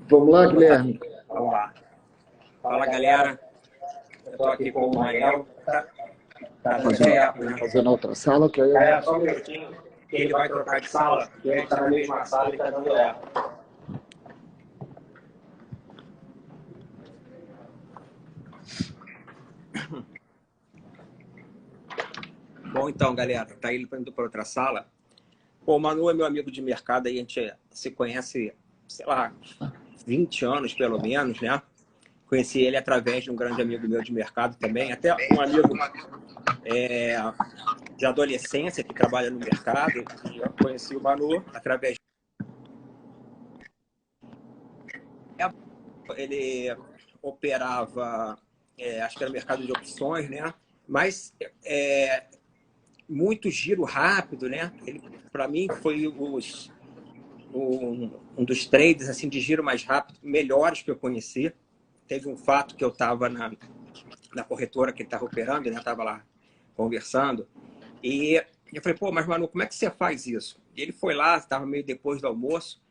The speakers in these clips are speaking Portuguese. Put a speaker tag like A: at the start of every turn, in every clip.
A: Vamos lá, Guilherme.
B: Vamos lá. Fala, galera. Eu estou aqui com o Mael. Tá tudo certo, né?
A: Fazendo outra sala, que aí
B: Galera, só um minutinho, que ele vai trocar de sala, e ele está na mesma sala e está dando erro. Bom, então, galera, tá indo para outra sala. Pô, o Manu é meu amigo de mercado, aí a gente se conhece, sei lá, 20 anos pelo menos, né? Conheci ele através de um grande amigo meu de mercado também, até um amigo de adolescência que trabalha no mercado, e eu conheci o Manu através. Ele operava, acho que era mercado de opções, né? Mas muito giro rápido, né? Ele, para mim, foi um dos traders assim, de giro mais rápido, melhores que eu conheci. Teve um fato que eu estava na corretora que ele estava operando, né? Estava lá conversando. E eu falei, pô, mas Manu, como é que você faz isso? E ele foi lá, estava meio depois do almoço,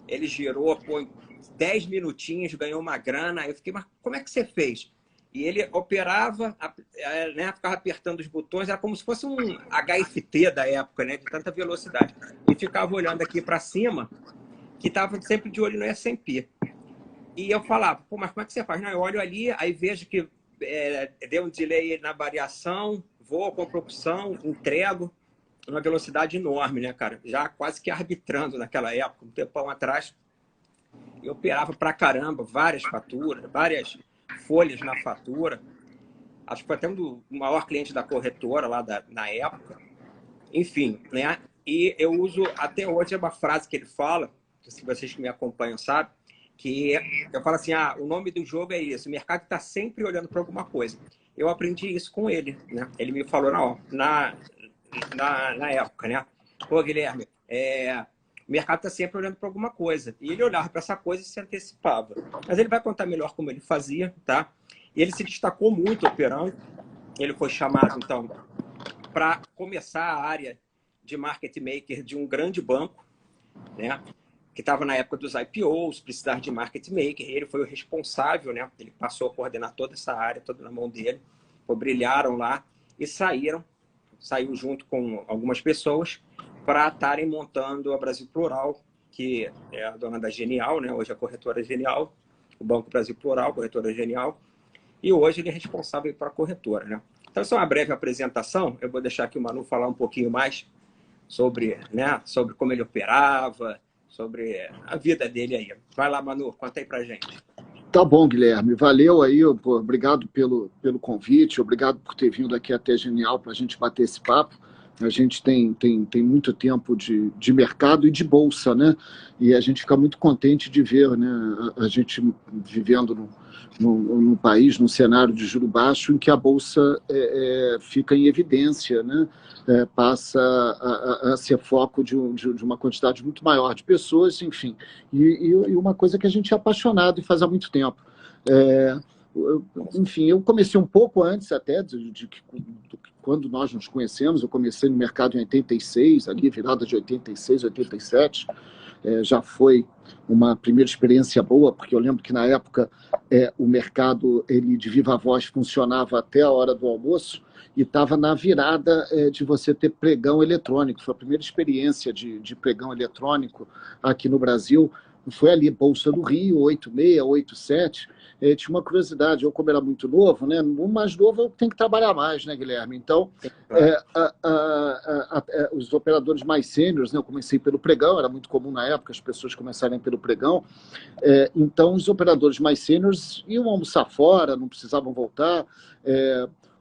B: ele girou, pô, em 10 minutinhos, ganhou uma grana. Aí eu fiquei, mas como é que você fez? E ele operava, né, ficava apertando os botões, era como se fosse um HFT da época, né, de tanta velocidade. E ficava olhando aqui para cima, que estava sempre de olho no S&P. E eu falava, pô, mas como é que você faz? Não, eu olho ali, aí vejo que deu um delay na variação, vou, compro opção, entrego, uma velocidade enorme, né, cara? Já quase que arbitrando naquela época, um tempão atrás. Eu operava pra caramba, várias faturas, várias folhas na fatura. Acho que foi até o maior cliente da corretora lá na época. Enfim, né? E eu uso até hoje uma frase que ele fala, se vocês que me acompanham sabem, que eu falo assim, o nome do jogo é isso, o mercado está sempre olhando para alguma coisa. Eu aprendi isso com ele, né? Ele me falou na época, né? Pô, Guilherme, o mercado está sempre olhando para alguma coisa. E ele olhava para essa coisa e se antecipava. Mas ele vai contar melhor como ele fazia, tá? E ele se destacou muito operando. Ele foi chamado, então, para começar a área de market maker de um grande banco, né? Que estava na época dos IPOs, precisar de market maker. Ele foi o responsável, né? Ele passou a coordenar toda essa área, toda na mão dele. Brilharam lá e saiu junto com algumas pessoas para estarem montando a Brasil Plural, que é a dona da Genial, né? Hoje a corretora Genial, o Banco Brasil Plural, corretora Genial, e hoje ele é responsável para a corretora, né? Então, essa é uma breve apresentação. Eu vou deixar aqui o Manu falar um pouquinho mais sobre, né, sobre como ele operava, sobre a vida dele aí. Vai lá, Manu, conta aí pra gente.
A: Tá bom, Guilherme. Valeu aí, pô, obrigado pelo convite, obrigado por ter vindo aqui até Genial para a gente bater esse papo. A gente tem muito tempo de mercado e de bolsa, né? E a gente fica muito contente de ver, né, a gente vivendo num país, num cenário de juro baixo, em que a bolsa fica em evidência, né? Passa a ser foco de uma quantidade muito maior de pessoas, enfim. E uma coisa que a gente é apaixonado e faz há muito tempo. Enfim, eu comecei um pouco antes até de quando nós nos conhecemos. Eu comecei no mercado em 86, ali virada de 86, 87. Já foi uma primeira experiência boa, porque eu lembro que na época o mercado ele de viva voz funcionava até a hora do almoço e estava na virada de você ter pregão eletrônico. Foi a primeira experiência de pregão eletrônico aqui no Brasil. Foi ali, Bolsa do Rio, 86, 87. Tinha uma curiosidade, eu como era muito novo, né? O mais novo tem que trabalhar mais, né, Guilherme? Então, os operadores mais sêniores, né? Eu comecei pelo pregão, era muito comum na época as pessoas começarem pelo pregão. Então, os operadores mais sêniores iam almoçar fora, não precisavam voltar.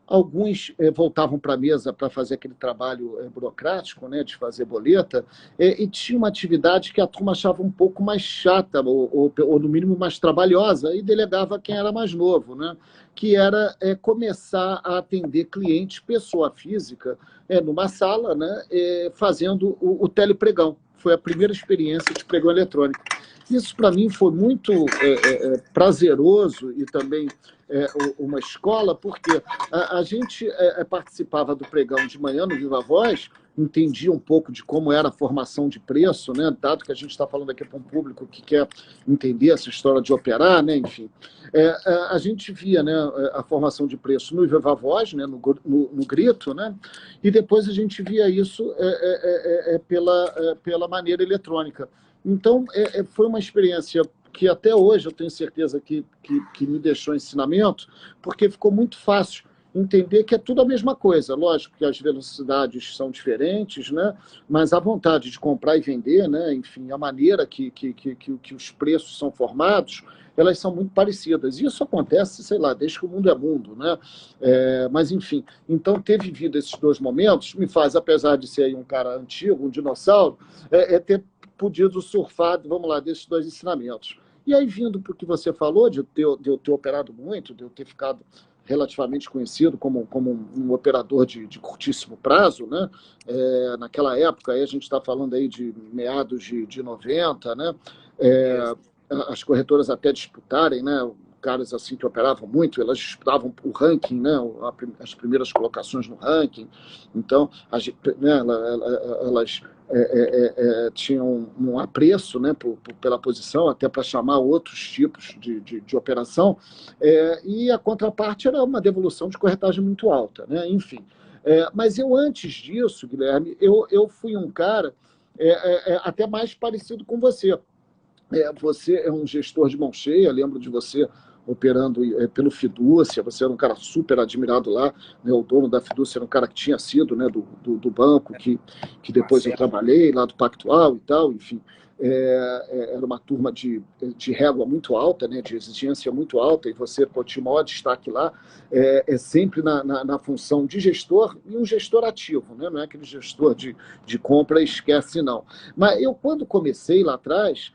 A: Alguns voltavam para a mesa para fazer aquele trabalho burocrático, né, de fazer boleta, e tinha uma atividade que a turma achava um pouco mais chata, ou no mínimo mais trabalhosa, e delegava quem era mais novo, né, que era começar a atender clientes, pessoa física, numa sala, né, fazendo o telepregão. Foi a primeira experiência de pregão eletrônico. Isso, para mim, foi muito prazeroso e também uma escola, porque a gente participava do pregão de manhã no Viva Voz entendia um pouco de como era a formação de preço, né? Dado que a gente está falando aqui para um público que quer entender essa história de operar, né? Enfim, a gente via, né, a formação de preço no Viva Voz, né, no grito, né? E depois a gente via isso pela maneira eletrônica. Então, foi uma experiência que até hoje eu tenho certeza que me deixou ensinamento, porque ficou muito fácil entender que é tudo a mesma coisa. Lógico que as velocidades são diferentes, né? Mas a vontade de comprar e vender, né? Enfim, a maneira que os preços são formados, elas são muito parecidas. E isso acontece, sei lá, desde que o mundo é mundo, né? Mas, enfim, então ter vivido esses dois momentos me faz, apesar de ser um cara antigo, um dinossauro, ter podido surfar, vamos lá, desses dois ensinamentos. E aí, vindo para o que você falou, de eu ter operado muito, de eu ter ficado relativamente conhecido como um operador de curtíssimo prazo, né? Naquela época, aí a gente está falando aí de meados de 90, né? As corretoras até disputarem, né? Caras assim que operavam muito, elas disputavam o ranking, né? As primeiras colocações no ranking. Então, elas tinham um apreço, né, pela posição, até para chamar outros tipos de operação, e a contraparte era uma devolução de corretagem muito alta, né? Enfim. Mas eu, antes disso, Guilherme, eu fui um cara até mais parecido com você. Você é um gestor de mão cheia, lembro de você operando pelo Fidúcia, você era um cara super admirado lá, né? O dono da Fidúcia era um cara que tinha sido, né, do banco que depois eu trabalhei, lá do Pactual e tal, enfim. Era uma turma de régua muito alta, né, de exigência muito alta, e você tinha o maior destaque lá, sempre na função de gestor, e um gestor ativo, né? Não é aquele gestor de compra e esquece, não. Mas eu, quando comecei lá atrás,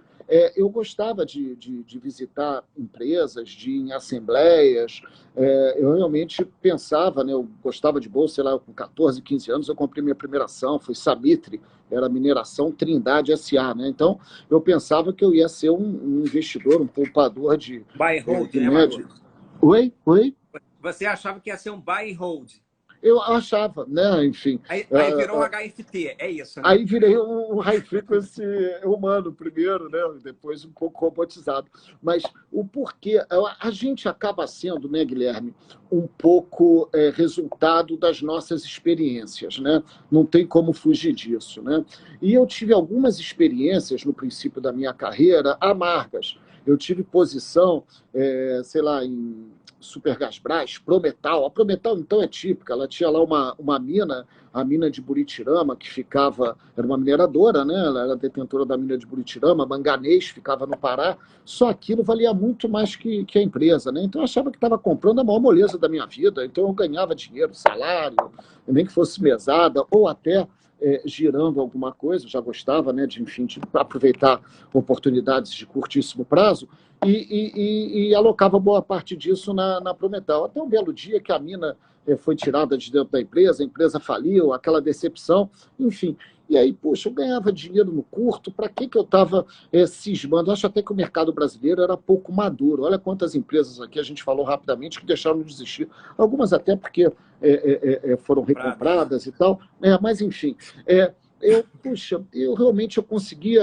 A: eu gostava de visitar empresas, de ir em assembleias. Eu realmente pensava, né, eu gostava de bolsa, sei lá, com 14, 15 anos, eu comprei minha primeira ação, foi Samitre, era Mineração Trindade SA. Né? Então, eu pensava que eu ia ser um investidor, um poupador de
B: buy and hold,
A: de
B: né,
A: médio.
B: Maru?
A: Oi?
B: Você achava que ia ser um buy and hold.
A: Eu achava, né? Enfim.
B: Aí virou um HFT, é isso, né?
A: Aí virei um high frequency humano primeiro, né? Depois um pouco robotizado. Mas o porquê? A gente acaba sendo, né, Guilherme, um pouco resultado das nossas experiências, né? Não tem como fugir disso, né? E eu tive algumas experiências no princípio da minha carreira amargas. Eu tive posição, sei lá, em Supergasbras, Prometal. A Prometal, então, é típica. Ela tinha lá uma mina, a mina de Buritirama, que ficava... Era uma mineradora, né? Ela era detentora da mina de Buritirama, Manganês, ficava no Pará. Só aquilo valia muito mais que a empresa, né? Então, eu achava que estava comprando a maior moleza da minha vida. Então, eu ganhava dinheiro, salário, nem que fosse mesada, ou até... girando alguma coisa, eu já gostava, né, de aproveitar oportunidades de curtíssimo prazo, e alocava boa parte disso na Prometal. Até um belo dia que a mina foi tirada de dentro da empresa, a empresa faliu, aquela decepção, enfim. E aí, poxa, eu ganhava dinheiro no curto, para que eu estava cismando? Eu acho até que o mercado brasileiro era pouco maduro. Olha quantas empresas aqui a gente falou rapidamente que deixaram de existir. Algumas até porque foram recompradas e tal. Mas, enfim, eu realmente conseguia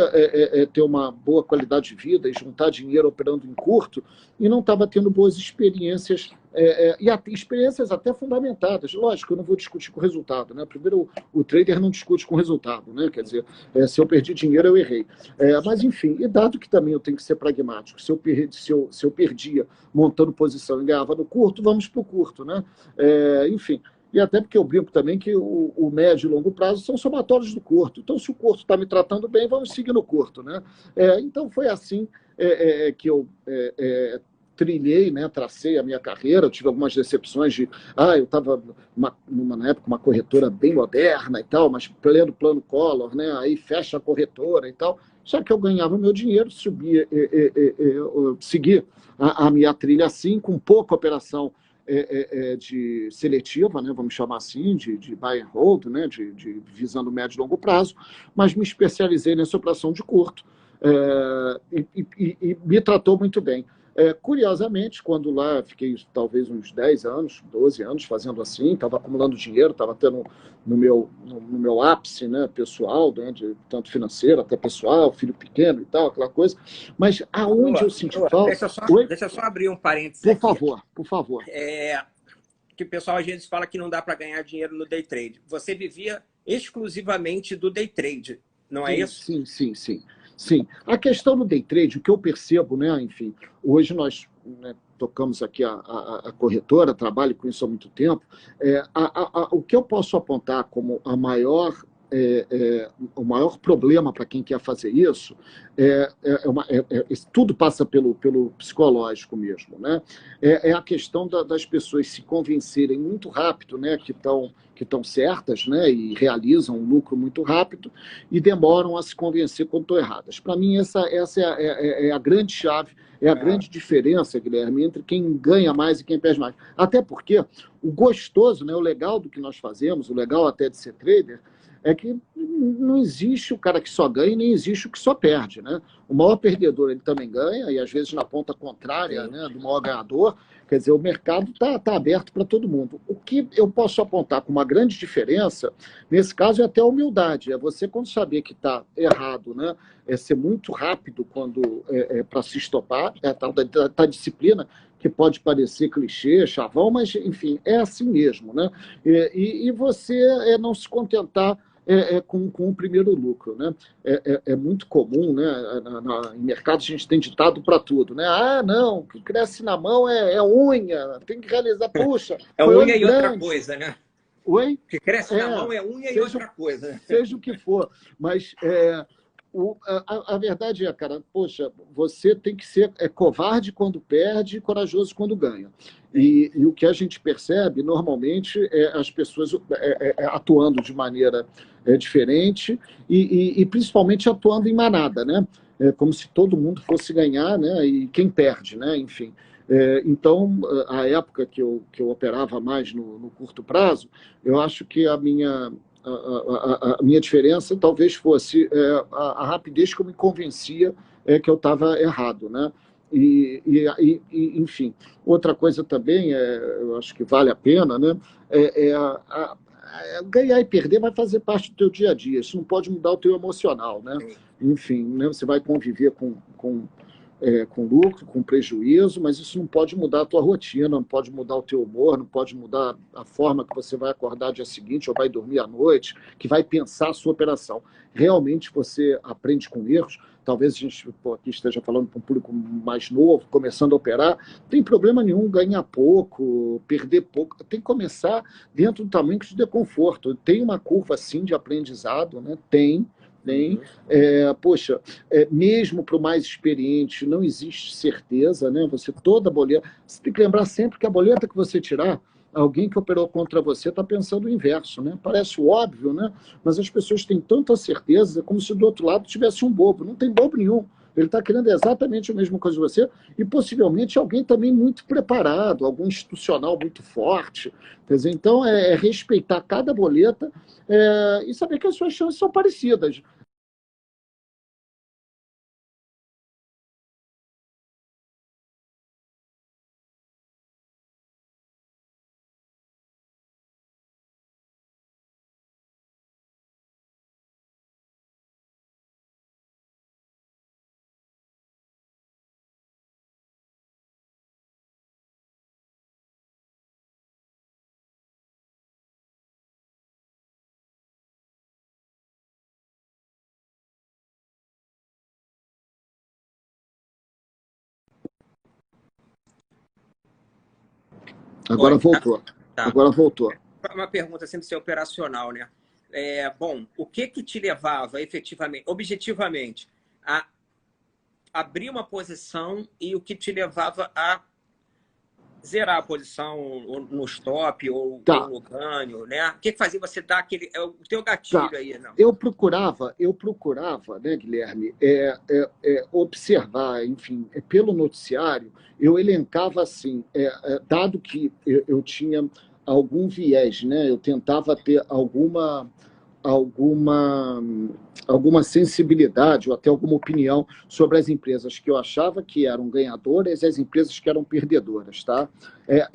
A: ter uma boa qualidade de vida e juntar dinheiro operando em curto, e não estava tendo boas experiências, e experiências até fundamentadas. Lógico, eu não vou discutir com o resultado, né? Primeiro, o trader não discute com o resultado, né? Quer dizer, se eu perdi dinheiro, eu errei. Mas, enfim, e dado que também eu tenho que ser pragmático, se eu perdia montando posição e ganhava no curto, vamos para o curto, né? Enfim. E até porque eu brinco também que o médio e longo prazo são somatórios do curto. Então, se o curto está me tratando bem, vamos seguir no curto, né? Então, foi assim que eu trilhei, né, tracei a minha carreira. Eu tive algumas decepções eu estava na época uma corretora bem moderna e tal, mas plano Collor, né? Aí fecha a corretora e tal. Só que eu ganhava meu dinheiro, subia, seguia a minha trilha assim, com pouca operação de seletiva, né, vamos chamar assim, de buy and hold, né, visando médio e longo prazo, mas me especializei nessa operação de curto, e me tratou muito bem. Curiosamente, quando lá fiquei talvez uns 10 anos, 12 anos fazendo assim, estava acumulando dinheiro, estava tendo no meu ápice, né, pessoal, né, tanto financeiro até pessoal, filho pequeno e tal, aquela coisa. Mas aonde eu
B: Lula,
A: senti
B: Lula,
A: falta... Oi?
B: deixa eu só abrir um parênteses
A: Por
B: aqui.
A: favor, por favor.
B: Que o pessoal às vezes fala que não dá para ganhar dinheiro no day trade. Você vivia exclusivamente do day trade, não é
A: Sim,
B: isso?
A: sim, sim, sim. Sim. A questão do day trade, o que eu percebo, né, enfim, hoje nós, né, tocamos aqui a corretora, trabalho com isso há muito tempo, o que eu posso apontar como o maior problema para quem quer fazer isso tudo passa pelo psicológico mesmo, né? É a questão das pessoas se convencerem muito rápido, né, que estão certas, né, e realizam um lucro muito rápido e demoram a se convencer quando estão erradas. Para mim, essa é a grande chave, é a grande diferença, Guilherme, entre quem ganha mais e quem perde mais. Até porque o gostoso, né, o legal do que nós fazemos, o legal até de ser trader, é que não existe o cara que só ganha e nem existe o que só perde, né? O maior perdedor ele também ganha, e às vezes na ponta contrária, né, do maior ganhador. Quer dizer, o mercado tá aberto para todo mundo. O que eu posso apontar com uma grande diferença, nesse caso, é até a humildade. É você, quando saber que está errado, né, é ser muito rápido quando para se estopar, é a tal da disciplina, que pode parecer clichê, chavão, mas, enfim, é assim mesmo, né? E você não se contentar com o primeiro lucro, né? É muito comum, né? Em mercado a gente tem ditado para tudo, né? Ah, não, o que cresce na mão é unha, tem que realizar, puxa,
B: É
A: foi
B: unha
A: olho
B: e outra
A: grande.
B: coisa, né?
A: Oi?
B: O que cresce na mão é unha e outra coisa.
A: Seja o que for, mas a verdade é, cara, poxa, você tem que ser covarde quando perde e corajoso quando ganha. E o que a gente percebe, normalmente, é as pessoas atuando de maneira diferente e principalmente atuando em manada, né? Como se todo mundo fosse ganhar, né? E quem perde, né? Enfim. Então, a época que eu operava mais no curto prazo, eu acho que a minha diferença talvez fosse a rapidez que eu me convencia que eu estava errado, né? Enfim, outra coisa também, eu acho que vale a pena, né? Ganhar e perder vai fazer parte do teu dia a dia. Isso não pode mudar o teu emocional, né? Enfim, né? Você vai conviver com lucro, com prejuízo, mas isso não pode mudar a tua rotina, não pode mudar o teu humor, não pode mudar a forma que você vai acordar dia seguinte ou vai dormir à noite, que vai pensar a sua operação. Realmente você aprende com erros. Talvez a gente aqui esteja falando para um público mais novo, começando a operar, não tem problema nenhum ganhar pouco, perder pouco, tem que começar dentro do tamanho que te dê conforto. Tem uma curva, sim, de aprendizado, né? Tem, poxa, mesmo para o mais experiente, não existe certeza, né? Toda boleta, você tem que lembrar sempre que a boleta que você tirar, alguém que operou contra você está pensando o inverso, né? Parece óbvio, né? Mas as pessoas têm tanta certeza, como se do outro lado tivesse um bobo. Não tem bobo nenhum. Ele está querendo exatamente a mesma coisa que você e possivelmente alguém também muito preparado, algum institucional muito forte. Quer dizer, então, respeitar cada boleta e saber que as suas chances são parecidas. Agora
B: Oi,
A: voltou.
B: tá.
A: Agora voltou.
B: Uma pergunta sempre ser operacional, né? Bom, o que te levava efetivamente, objetivamente, a abrir uma posição e o que te levava a zerar a posição no stop ou
A: Tá,
B: no ganho, né? O que fazia você dar aquele... É o teu
A: tá.
B: gatilho aí, não?
A: Eu procurava, né, Guilherme, observar, enfim, pelo noticiário, eu elencava assim, dado que eu tinha algum viés, né, eu tentava ter alguma alguma sensibilidade ou até alguma opinião sobre as empresas que eu achava que eram ganhadoras e as empresas que eram perdedoras, tá?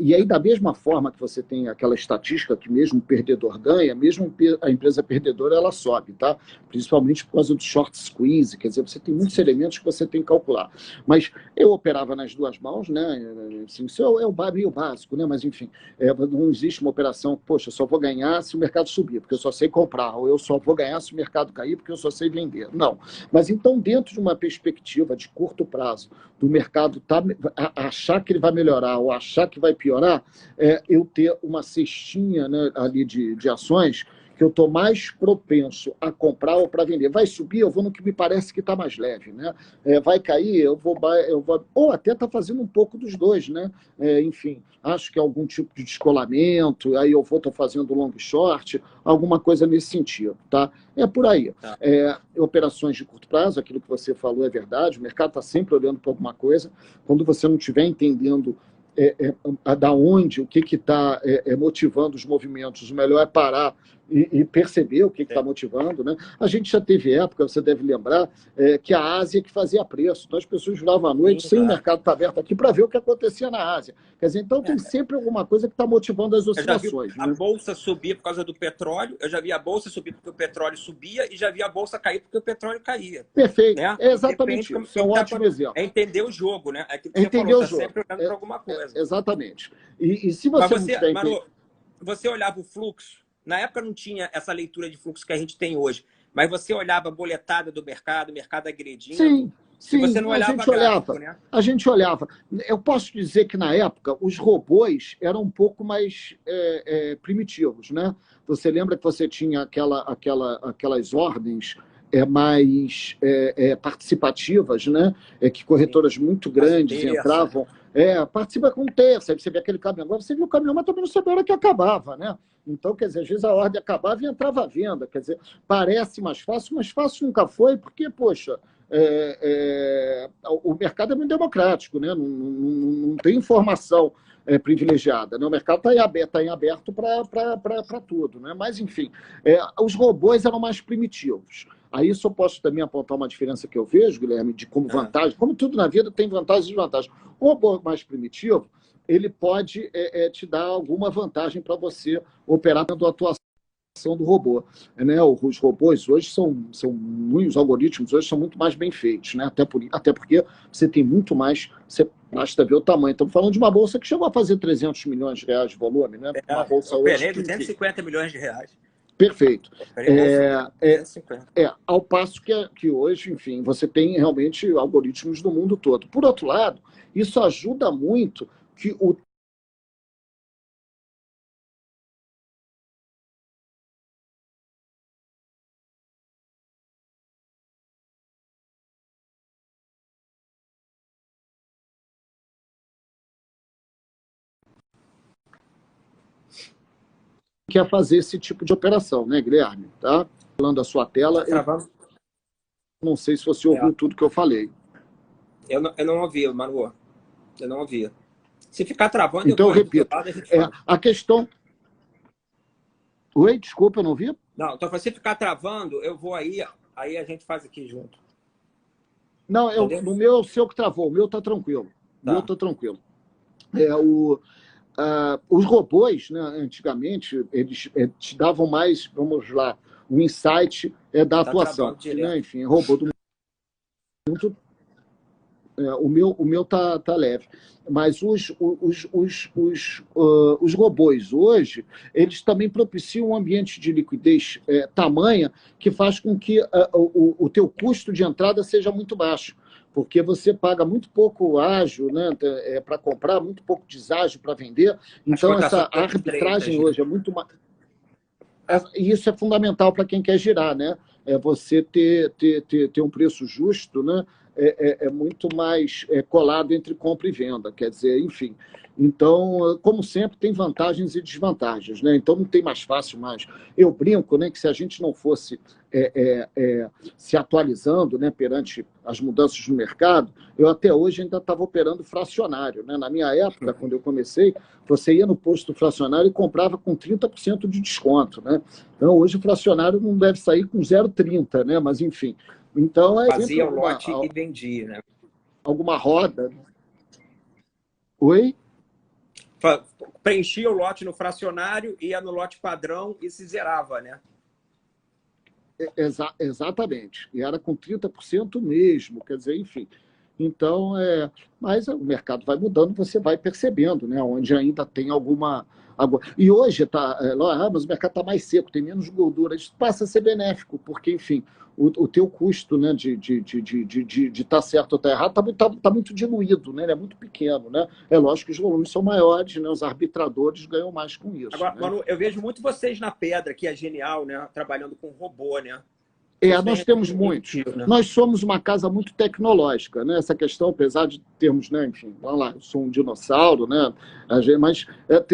A: E aí, da mesma forma que você tem aquela estatística que mesmo o perdedor ganha, mesmo a empresa perdedora, ela sobe, tá? Principalmente por causa do short squeeze, quer dizer, você tem muitos elementos que você tem que calcular. Mas eu operava nas duas mãos, né? Assim, isso é o meio básico, né? Mas, enfim, não existe uma operação, poxa, eu só vou ganhar se o mercado subir, porque eu só sei comprar, ou eu só vou ganhar se o mercado cair, porque eu só sei vender. Não. Mas, então, dentro de uma perspectiva de curto prazo, do mercado achar que ele vai melhorar ou achar que vai piorar, eu ter uma cestinha, né, ali de ações que eu estou mais propenso a comprar ou para vender. Vai subir, eu vou no que me parece que está mais leve, né? Vai cair, eu vou... Ou até está fazendo um pouco dos dois, né? Enfim, acho que é algum tipo de descolamento, aí eu vou estar fazendo long short, alguma coisa nesse sentido, tá? É por aí.
B: Tá.
A: Operações de curto prazo, aquilo que você falou é verdade, o mercado está sempre olhando para alguma coisa. Quando você não estiver entendendo da onde, o que está motivando os movimentos, o melhor é parar e perceber o que está motivando, né? A gente já teve época, você deve lembrar, que a Ásia que fazia preço. Então as pessoas viravam à noite sem o mercado estar aberto aqui para ver o que acontecia na Ásia. Quer dizer, então tem sempre alguma coisa que está motivando as oscilações.
B: A bolsa subir por causa do petróleo, eu já vi a bolsa subir porque o petróleo subia e já vi a bolsa cair porque o petróleo caía.
A: Perfeito, né? É exatamente isso. É um ótimo exemplo.
B: É entender o jogo, né? É que você
A: entender
B: falou,
A: o jogo.
B: Sempre olhando para alguma coisa.
A: Exatamente. E se você
B: Manu, você olhava o fluxo, na época não tinha essa leitura de fluxo que a gente tem hoje, mas você olhava a boletada do mercado agredindo.
A: Sim. Sim,
B: você não olhava gráfico, né?
A: A gente olhava. Eu posso dizer que, na época, os robôs eram um pouco mais primitivos, né? Você lembra que você tinha aquelas ordens mais participativas, né? Que corretoras muito grandes entravam. Participa com um terço, aí você vê aquele caminhão. Agora você viu o caminhão, mas também não sabia a hora que acabava, né? Então, quer dizer, às vezes a ordem acabava e entrava à venda. Quer dizer, parece mais fácil, mas fácil nunca foi, porque, poxa, o mercado é muito democrático, né? Não tem informação privilegiada, né? O mercado está em aberto para tudo, né? Mas, enfim, os robôs eram mais primitivos. Aí só posso também apontar uma diferença que eu vejo, Guilherme, de como vantagem, como tudo na vida tem vantagens e desvantagens. O robô mais primitivo, ele pode te dar alguma vantagem para você operar dentro da atuação do robô, né? Os robôs hoje os algoritmos hoje são muito mais bem feitos, né? Até porque você tem muito mais, você basta ver o tamanho. Estamos falando de uma bolsa que chegou a fazer 300 milhões de reais de volume, né? Uma bolsa
B: hoje 250 milhões de reais.
A: Perfeito. Ao passo que hoje, enfim, você tem realmente algoritmos do mundo todo. Por outro lado, isso ajuda muito que o quer fazer esse tipo de operação, né, Guilherme? Tá? Falando a sua tela, eu não sei se você ouviu tudo que eu falei.
B: Eu não ouvi, Manu. Eu não ouvi. Se ficar travando,
A: então eu repito. A questão... Oi, desculpa, eu não ouvi?
B: Não, então se ficar travando, eu vou aí a gente faz aqui junto.
A: Não, no meu é o seu que travou, o meu está tranquilo. O meu está tranquilo. Os robôs, né, antigamente, eles te davam mais, vamos lá, o insight da atuação. Né? Enfim, robô do mundo. O meu tá leve. Mas os robôs hoje, eles também propiciam um ambiente de liquidez tamanha que faz com que o teu custo de entrada seja muito baixo. Porque você paga muito pouco ágio, né, para comprar, muito pouco deságio para vender. Então, essa arbitragem hoje é muito mais... E isso é fundamental para quem quer girar, né? Você ter um preço justo, né? é muito mais colado entre compra e venda, quer dizer, enfim. Então, como sempre, tem vantagens e desvantagens, né? Então, não tem mais fácil mais. Eu brinco, né, que se a gente não fosse se atualizando, né, perante as mudanças no mercado, eu até hoje ainda estava operando fracionário, né? Na minha época, quando eu comecei, você ia no posto fracionário e comprava com 30% de desconto, né? Então, hoje o fracionário não deve sair com 0,30, né? Mas, enfim. Então, é sempre
B: Fazia o lote e vendia, né?
A: alguma roda. Oi?
B: Preenchia o lote no fracionário, ia no lote padrão e se zerava, né?
A: Exatamente. E era com 30% mesmo, quer dizer, enfim. Então, mas o mercado vai mudando, você vai percebendo, né? Onde ainda tem alguma. E hoje está. Mas o mercado está mais seco, tem menos gordura. Isso passa a ser benéfico, porque, enfim, o teu custo, né, de estar certo ou estar errado tá muito diluído, né? Ele é muito pequeno, né? É lógico que os volumes são maiores, né? Os arbitradores ganham mais com isso.
B: Agora,
A: né?
B: Manu, eu vejo muito vocês na Pedra, que é genial, né? Trabalhando com robô, né?
A: Nós temos muitos.
B: Né?
A: Nós somos uma casa muito tecnológica, né? Essa questão, apesar de termos, né, enfim, vamos lá, eu sou um dinossauro, né? Mas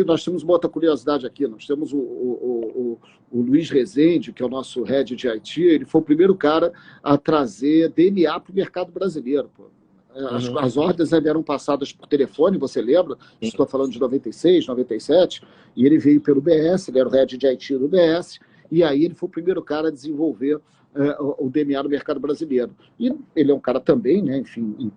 A: nós temos uma outra curiosidade aqui. Nós temos o Luiz Rezende, que é o nosso head de IT, ele foi o primeiro cara a trazer DNA para o mercado brasileiro. Pô. As ordens eram passadas por telefone, você lembra? Estou falando de 96, 97, e ele veio pelo BS, ele era o head de IT do BS, e aí ele foi o primeiro cara a desenvolver o DNA no mercado brasileiro. E ele é um cara também, né, enfim,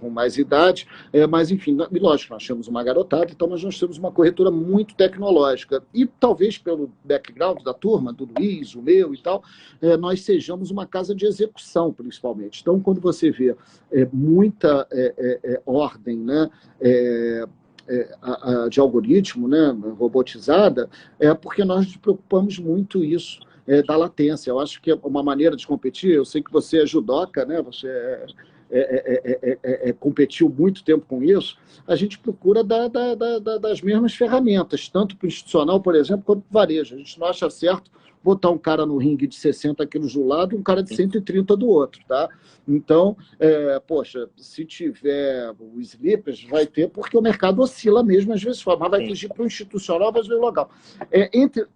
A: com mais idade, mas, enfim, lógico, nós temos uma garotada, então nós temos uma corretora muito tecnológica. E talvez pelo background da turma, do Luiz, o meu e tal, nós sejamos uma casa de execução, principalmente. Então, quando você vê muita ordem, né, de algoritmo, né, robotizada, porque nós nos preocupamos muito isso da latência. Eu acho que é uma maneira de competir. Eu sei que você é judoca, né, você competiu muito tempo com isso. A gente procura das mesmas ferramentas, tanto para o institucional, por exemplo, quanto para o varejo. A gente não acha certo botar um cara no ringue de 60 quilos do lado e um cara de 130 do outro, tá? Então, poxa, se tiver o slippers, vai ter, porque o mercado oscila mesmo, às vezes, mas vai fugir para o institucional, às vezes local.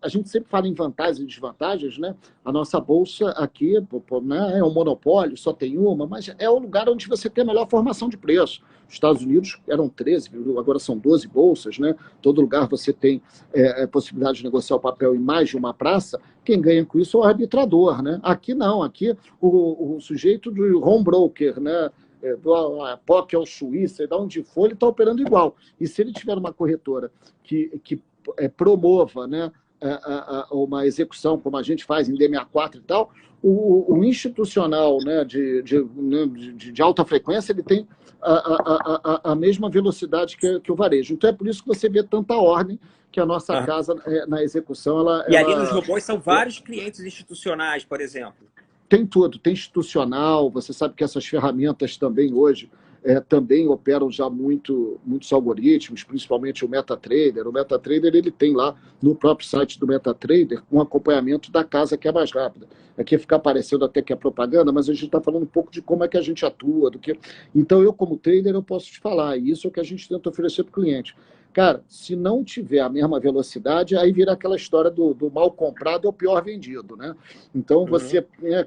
A: A gente sempre fala em vantagens e desvantagens, né? A nossa bolsa aqui, né, é um monopólio, só tem uma, mas é o lugar onde você tem a melhor formação de preço. Os Estados Unidos eram 13, agora são 12 bolsas, né? Todo lugar você tem possibilidade de negociar o papel em mais de uma praça. Quem ganha com isso é o arbitrador, né? Aqui não, aqui o sujeito do home broker, né? A POC é o Suíça, da onde for, ele está operando igual. E se ele tiver uma corretora que promova, né, uma execução, como a gente faz em D64 e tal, o institucional, né, de alta frequência, ele tem a mesma velocidade que o varejo. Então é por isso que você vê tanta ordem que a nossa casa, na execução,
B: ali nos robôs são vários clientes institucionais, por exemplo.
A: Tem tudo, tem institucional, você sabe que essas ferramentas também hoje também operam já muitos algoritmos, principalmente o MetaTrader. O MetaTrader ele tem lá no próprio site do MetaTrader um acompanhamento da casa que é mais rápida. Aqui fica aparecendo até que é propaganda, mas a gente está falando um pouco de como é que a gente atua. Então, eu como trader, eu posso te falar, e isso é o que a gente tenta oferecer para o cliente. Cara, se não tiver a mesma velocidade, aí vira aquela história do mal comprado é o pior vendido, né? Então você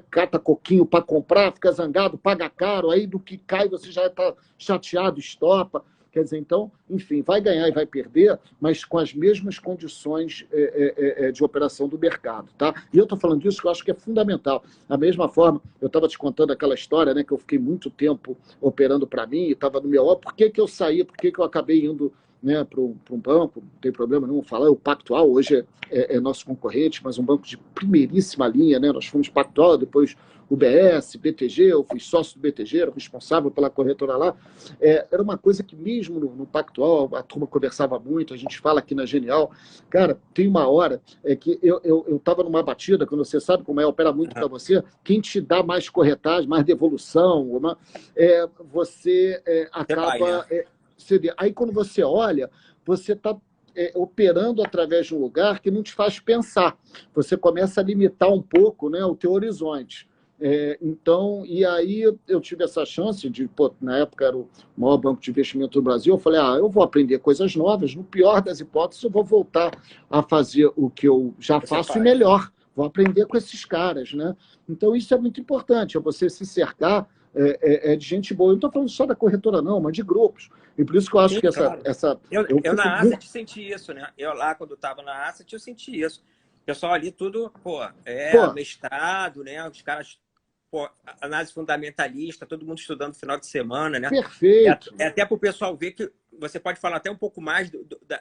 A: cata coquinho para comprar, fica zangado, paga caro, aí do que cai você já está chateado, estopa. Quer dizer, então, enfim, vai ganhar e vai perder, mas com as mesmas condições de operação do mercado, tá? E eu estou falando disso que eu acho que é fundamental. Da mesma forma, eu estava te contando aquela história, né, que eu fiquei muito tempo operando para mim, e estava no meu... Por que eu saí? Por que eu acabei indo, né, para um banco? Não tem problema nenhum falar. O Pactual hoje é nosso concorrente, mas um banco de primeiríssima linha, né? Nós fomos Pactual, depois UBS, BTG, eu fui sócio do BTG, era responsável pela corretora lá. Era uma coisa que mesmo no Pactual a turma conversava muito, a gente fala aqui na Genial. Cara, tem uma hora que eu estava numa batida, quando você sabe como opera muito para você, quem te dá mais corretagem, mais devolução, você acaba... Aí quando você olha, você está operando através de um lugar que não te faz pensar. Você começa a limitar um pouco, né, o teu horizonte. Então, e aí eu tive essa chance de, pô, na época era o maior banco de investimento do Brasil, eu falei, eu vou aprender coisas novas, no pior das hipóteses eu vou voltar a fazer o que eu já faço e melhor, vou aprender com esses caras, né? Então isso é muito importante, é você se cercar de gente boa. Eu não estou falando só da corretora não, mas de grupos, e por isso que eu acho que
B: claro. Eu na Asset senti isso, né? Eu lá, quando estava na Asset, eu senti isso. O pessoal ali tudo, mestrado, né? Os caras, análise fundamentalista, todo mundo estudando no final de semana, né?
A: Perfeito.
B: Até para o pessoal ver que você pode falar até um pouco mais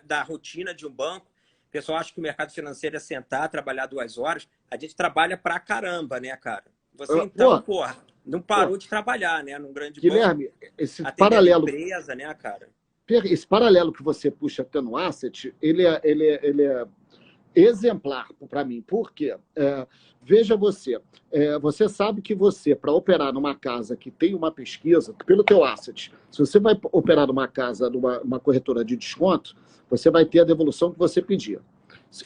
B: da rotina de um banco. O pessoal acha que o mercado financeiro é sentar, trabalhar 2 horas. A gente trabalha pra caramba, né, cara? Você, então, não parou de trabalhar, né? Num grande
A: Guilherme,
B: banco.
A: esse paralelo...
B: empresa, né, cara?
A: Esse paralelo que você puxa até no Asset, ele é exemplar para mim. Por quê? Veja você, você sabe que você, para operar numa casa que tem uma pesquisa, pelo teu asset, se você vai operar numa casa, numa corretora de desconto, você vai ter a devolução que você pedia.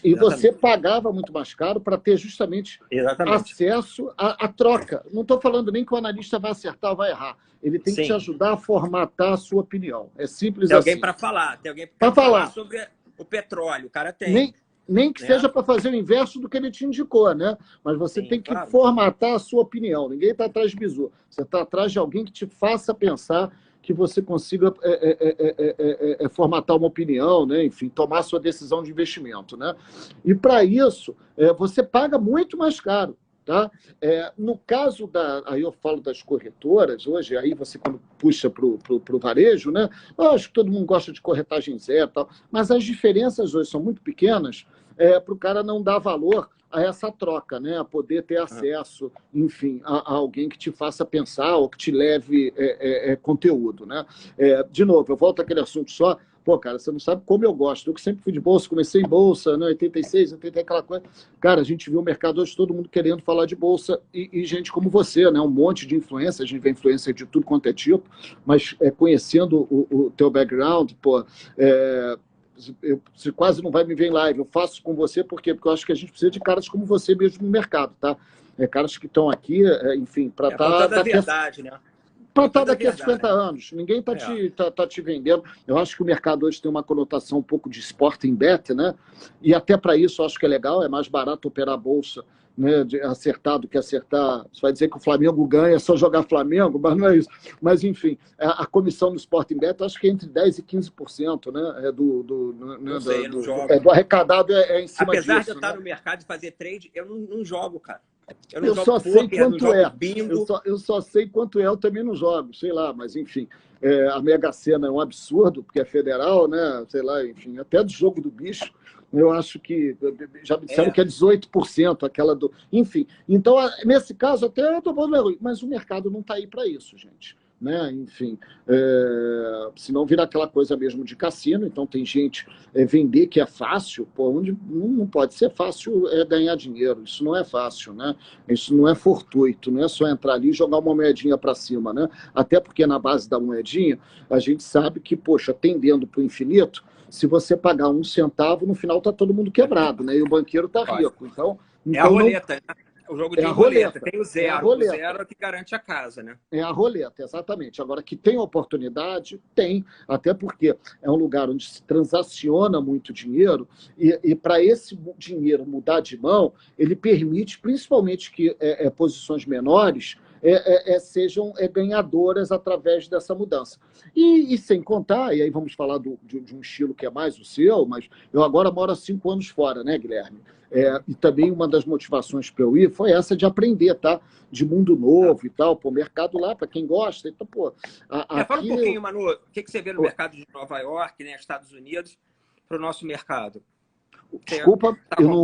A: E
B: Exatamente.
A: você pagava muito mais caro para ter justamente acesso à troca. Não estou falando nem que o analista vai acertar ou vai errar. Ele tem que te ajudar a formatar a sua opinião. É simples assim.
B: Tem alguém para falar. Tem alguém para falar sobre o petróleo. O cara tem.
A: Nem que seja para fazer o inverso do que ele te indicou, né? Mas você tem que formatar a sua opinião. Ninguém está atrás de bizu. Você está atrás de alguém que te faça pensar, que você consiga formatar uma opinião, né? Enfim, tomar a sua decisão de investimento, né? E para isso, você paga muito mais caro. Tá? No caso aí eu falo das corretoras, hoje, aí você quando puxa para o varejo, né? Acho que todo mundo gosta de corretagem zero, tal, mas as diferenças hoje são muito pequenas para o cara não dar valor a essa troca, né? A poder ter acesso, enfim, a alguém que te faça pensar ou que te leve conteúdo, né? De novo, eu volto àquele assunto só. Pô, cara, você não sabe como eu gosto. Eu que sempre fui de bolsa, comecei em bolsa, né, 86, 80, aquela coisa. Cara, a gente viu o mercado hoje, todo mundo querendo falar de bolsa e gente como você, né, um monte de influência, a gente vê influência de tudo quanto é tipo, mas conhecendo o teu background, você quase não vai me ver em live. Eu faço com você porque eu acho que a gente precisa de caras como você mesmo no mercado, tá? Caras que estão aqui, enfim, para estar...
B: da verdade, né?
A: Para estar daqui a 50 anos. Ninguém está te vendendo. Eu acho que o mercado hoje tem uma conotação um pouco de sporting bet, né? E até para isso eu acho que é legal, é mais barato operar a bolsa, né, de acertar do que acertar. Você vai dizer que o Flamengo ganha, é só jogar Flamengo, mas não é isso. Mas, enfim, a comissão no sporting bet, eu acho que é entre 10% e 15%, né? Do arrecadado em cima disso.
B: Apesar de eu estar no mercado e fazer trade, eu não jogo, cara.
A: Eu só sei quanto é. Eu só sei quanto é, eu também não jogo, sei lá, mas enfim. A Mega Sena é um absurdo, porque é federal, né? Sei lá, enfim, até do jogo do bicho, eu acho que já me disseram que é 18%, aquela do. Enfim. Então, nesse caso, até eu estou falando ruim, mas o mercado não está aí para isso, gente. Né? Enfim, senão vira aquela coisa mesmo de cassino. Então tem gente vender que é fácil, onde não pode ser fácil ganhar dinheiro. Isso não é fácil, né? Isso não é fortuito, não é só entrar ali e jogar uma moedinha para cima, né? Até porque na base da moedinha a gente sabe que, poxa, tendendo para o infinito, se você pagar 1 centavo, no final está todo mundo quebrado, né? E o banqueiro está rico. Então
B: a roleta, né? O jogo de roleta. Tem o zero. O zero é que garante a casa, né?
A: É a roleta, exatamente. Agora, que tem oportunidade, tem. Até porque é um lugar onde se transaciona muito dinheiro e para esse dinheiro mudar de mão, ele permite, principalmente, que posições menores sejam ganhadoras através dessa mudança. E sem contar, e aí vamos falar de um estilo que é mais o seu, mas eu agora moro há 5 anos fora, né, Guilherme? E também uma das motivações para eu ir foi essa de aprender, tá? De mundo novo e tal, pô, mercado lá, para quem gosta. Então, pô,
B: fala um pouquinho, Manu, o que você vê no mercado de Nova York, né, Estados Unidos, para o nosso mercado?
A: Desculpa, eu não...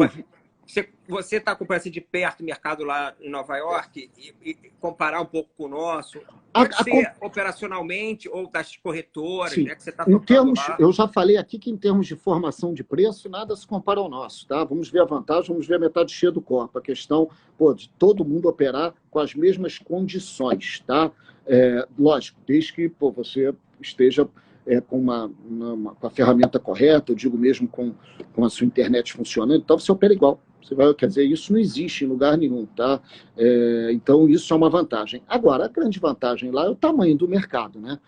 B: Você está acompanhando de perto o mercado lá em Nova York e comparar um pouco com o nosso? Pode ser operacionalmente ou das corretoras, né, que você está tocando lá?
A: Eu já falei aqui que em termos de formação de preço, nada se compara ao nosso. Tá? Vamos ver a vantagem, vamos ver a metade cheia do copo. A questão de todo mundo operar com as mesmas condições. Tá? Lógico, desde que você esteja... com a ferramenta correta, eu digo mesmo com a sua internet funcionando, então você opera igual. Você vai, quer dizer, isso não existe em lugar nenhum, tá? Então, isso é uma vantagem. Agora, a grande vantagem lá é o tamanho do mercado, né?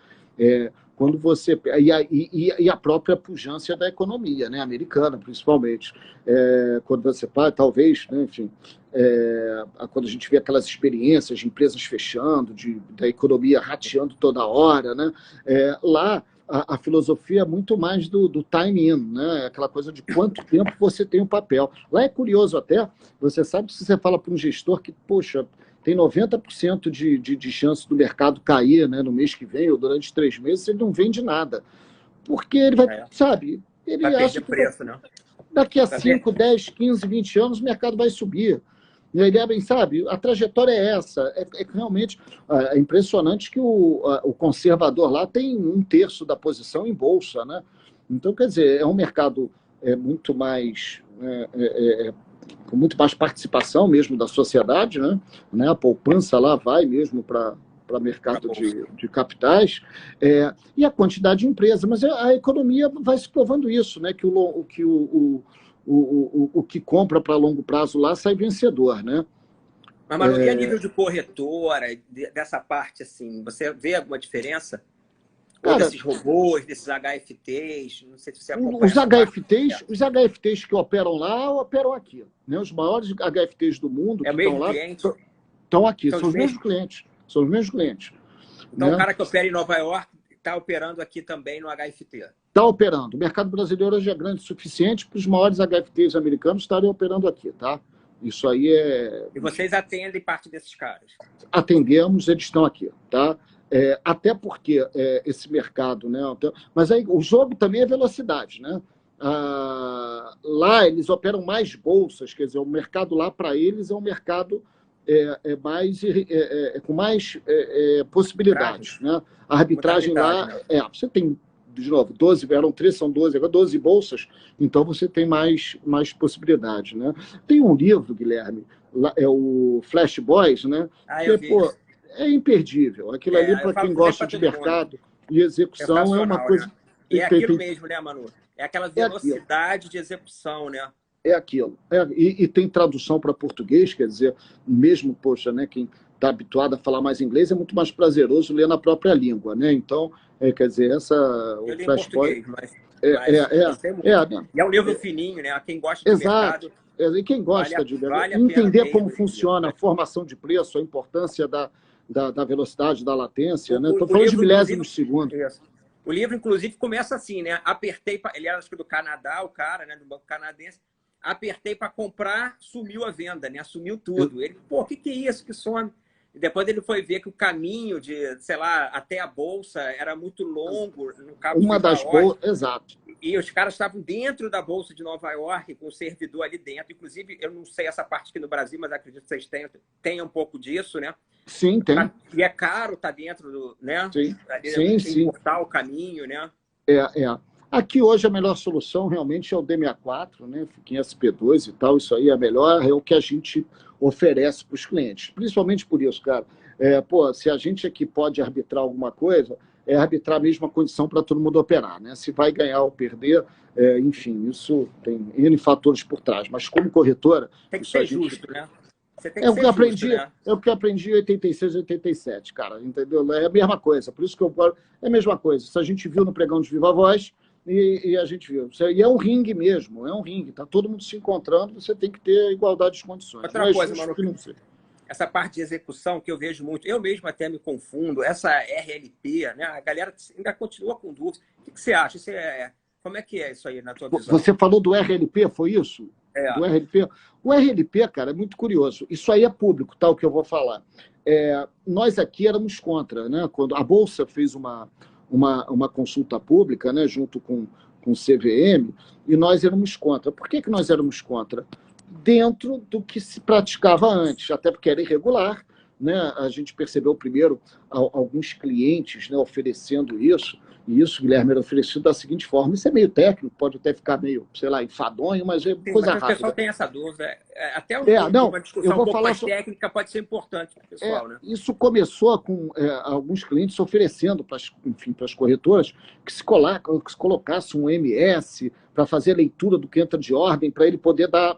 A: Quando você... E a própria pujança da economia, né? Americana, principalmente. Quando você... Talvez, né? Enfim... quando a gente vê aquelas experiências de empresas fechando, da economia rateando toda hora, né? Lá a filosofia é muito mais do time in, né? Aquela coisa de quanto tempo você tem o papel. Lá é curioso até, você sabe que se você fala para um gestor que, poxa, tem 90% de chance do mercado cair, né, no mês que vem ou durante 3 meses, ele não vende nada. Porque ele vai, sabe, ele
B: vai
A: acha
B: perder preço, né?
A: Daqui a 5, 10, 15, 20 anos o mercado vai subir. E a ideia, bem, sabe, a trajetória é essa. Realmente impressionante que o conservador lá tem 1/3 da posição em bolsa, né? Então, quer dizer, é um mercado muito mais com muito mais participação mesmo da sociedade, né? A poupança lá vai mesmo para mercado de capitais, e a quantidade de empresas. Mas a economia vai se provando isso, né? Que o que compra para longo prazo lá sai vencedor, né?
B: Mas, Manu, e a nível de corretora, dessa parte, assim, você vê alguma diferença? Ou desses robôs, desses HFTs? Não sei se você acompanha
A: os HFTs que operam lá, operam aqui. Né? Os maiores HFTs do mundo que estão lá estão aqui. São os mesmos clientes. São os mesmos clientes.
B: Então,
A: né?
B: O cara que opera em Nova York está operando aqui também no HFT?
A: Está operando. O mercado brasileiro hoje é grande o suficiente para os maiores HFTs americanos estarem operando aqui, tá? Isso aí é...
B: E vocês atendem parte desses caras?
A: Atendemos, eles estão aqui, tá? Até porque esse mercado, né? Mas aí o jogo também é velocidade, né? Lá eles operam mais bolsas, quer dizer, o mercado lá para eles é um mercado com mais possibilidades, né? A arbitragem lá, você tem, de novo, 12, eram 13, são 12, agora 12 bolsas, então você tem mais possibilidades, né? Tem um livro, Guilherme, é o Flash Boys, né? É imperdível. Aquilo ali, para quem gosta de mercado e execução, é uma coisa...
B: Né? E é aquilo mesmo, né, Manu? É aquela velocidade de execução, né?
A: É aquilo. E tem tradução para português, quer dizer, mesmo, poxa, né, quem está habituado a falar mais inglês, é muito mais prazeroso ler na própria língua, né? Então, quer dizer,
B: eu li em português, mas e é um livro fininho, né? Quem gosta de mercado...
A: E quem gosta de entender como funciona a formação de preço, a importância da velocidade, da latência, né? Estou falando de milésimos de segundo.
B: O livro, inclusive, começa assim, né? Ele era, acho que do Canadá, o cara, né? Do Banco Canadense. Apertei para comprar, sumiu a venda, né? Sumiu tudo. Ele, o que é isso que some? E depois ele foi ver que o caminho de, sei lá, até a bolsa era muito longo no Cabo de Nova York.
A: Exato.
B: E os caras estavam dentro da bolsa de Nova York, com o servidor ali dentro. Inclusive, eu não sei essa parte aqui no Brasil, mas acredito que vocês tenham um pouco disso, né?
A: Sim, tem.
B: E é caro estar dentro do, né?
A: Sim.
B: Importar o caminho, né?
A: Aqui hoje a melhor solução realmente é o D64, né? Fica em SP2 e tal, isso aí é melhor, é o que a gente oferece para os clientes. Principalmente por isso, cara. Se a gente aqui pode arbitrar alguma coisa, é arbitrar a mesma condição para todo mundo operar, né? Se vai ganhar ou perder, enfim, isso tem N fatores por trás. Mas como corretora...
B: Tem que ser justo, né?
A: É o que eu aprendi em 86, 87, cara, entendeu? É a mesma coisa, por isso que é a mesma coisa. Se a gente viu no pregão de Viva Voz, e a gente viu. E é um ringue mesmo, é um ringue. Está todo mundo se encontrando, você tem que ter igualdade de condições.
B: Outra coisa, Manu, essa parte de execução que eu vejo muito, eu mesmo até me confundo, essa RLP, né? A galera ainda continua com dúvidas. O que você acha? Como é que é isso aí na tua visão?
A: Você falou do RLP, foi isso? Do RLP? O RLP, cara, é muito curioso. Isso aí é público, tá? O que eu vou falar. Nós aqui éramos contra, né? Quando a Bolsa fez uma consulta pública, né, junto com o CVM, e nós éramos contra. Por que nós éramos contra? Dentro do que se praticava antes, até porque era irregular, né? A gente percebeu primeiro alguns clientes, né, oferecendo isso, e isso, Guilherme, era oferecido da seguinte forma: isso é meio técnico, pode até ficar meio, sei lá, enfadonho, mas é coisa rápida.
B: O pessoal tem essa dúvida. Até uma discussão
A: eu vou
B: um pouco
A: falar
B: mais técnica pode ser importante para o pessoal, né?
A: Isso começou com alguns clientes oferecendo para as corretoras que se colocasse um MS para fazer a leitura do que entra de ordem, para ele poder dar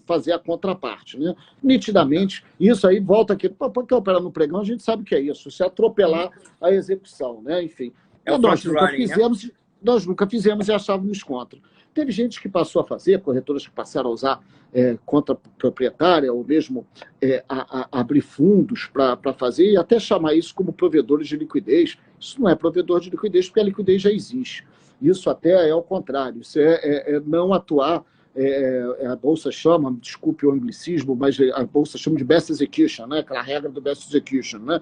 A: fazer a contraparte, né? Nitidamente, isso aí volta aqui, porque opera no pregão, a gente sabe que é isso, se atropelar a execução, né? Enfim, nós nunca fizemos e achávamos contra. Teve gente que passou a fazer, corretoras que passaram a usar conta proprietária, ou mesmo abrir fundos para fazer, e até chamar isso como provedores de liquidez. Isso não é provedor de liquidez, porque a liquidez já existe. Isso até é ao contrário, isso é não atuar, a Bolsa chama, desculpe o anglicismo, mas a Bolsa chama de best execution, né? Aquela regra do best execution, né?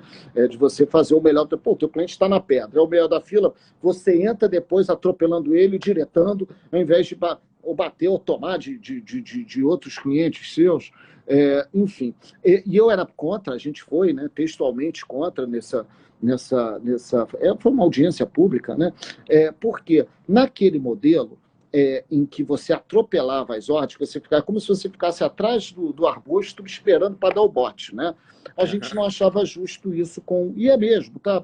A: De você fazer o melhor. Pô, o teu cliente está na pedra, é o melhor da fila, você entra depois atropelando ele, diretando, ao invés de ou bater ou tomar de outros clientes seus. Enfim, e eu era contra, a gente foi, né, textualmente contra foi uma audiência pública, né? Porque naquele modelo em que você atropelava as ordens, como se você ficasse atrás do arbusto esperando para dar o bote, né? A gente não achava justo isso e é mesmo, tá?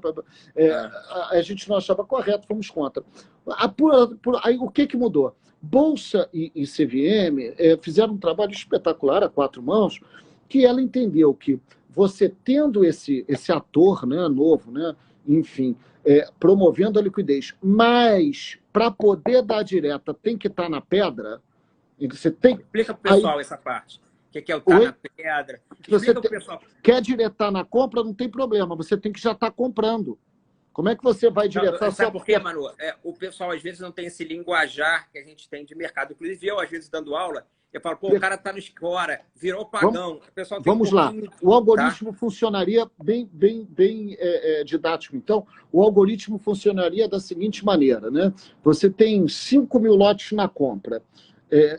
A: A gente não achava correto, fomos contra. Aí o que mudou? Bolsa e CVM fizeram um trabalho espetacular a quatro mãos, que ela entendeu que você tendo esse ator, né, novo, né, enfim, promovendo a liquidez, mas para poder dar direta tem que estar na pedra. Você tem...
B: Explica para o pessoal essa parte. O que é o estar na pedra?
A: Explica para o pessoal. Quer diretar na compra, não tem problema, você tem que já estar comprando. Como é que você vai diretar?
B: Sabe por quê, Manu? O pessoal às vezes não tem esse linguajar que a gente tem de mercado. Inclusive eu, às vezes, dando aula, eu falo, o cara está no Scora, virou pagão. O pessoal tem
A: vamos lá. O algoritmo funcionaria bem didático. Então, o algoritmo funcionaria da seguinte maneira, né? Você tem 5 mil lotes na compra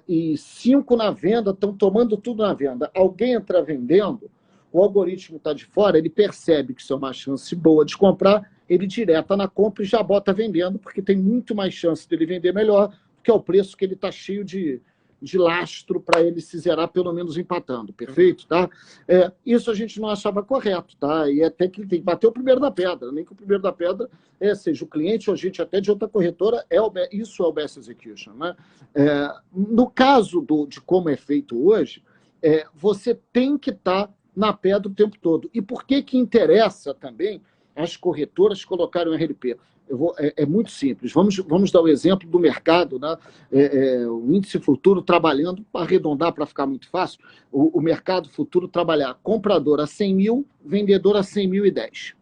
A: e 5 na venda, estão tomando tudo na venda. Alguém entra vendendo, o algoritmo está de fora, ele percebe que isso é uma chance boa de comprar, ele direta na compra e já bota vendendo, porque tem muito mais chance dele vender melhor, porque é o preço que ele está cheio de lastro para ele se zerar pelo menos empatando, perfeito? Tá? Isso a gente não achava correto, tá? E até que ele tem que bater o primeiro da pedra, nem que o primeiro da pedra seja o cliente ou gente até de outra corretora, isso é o best execution, né? No caso de como é feito hoje, você tem que estar na pedra o tempo todo. E por que interessa também as corretoras colocarem o RLP? É muito simples. Vamos dar o exemplo do mercado, né? O índice futuro trabalhando, para arredondar, para ficar muito fácil, o mercado futuro trabalhar comprador a 100 mil, vendedor a 100.010.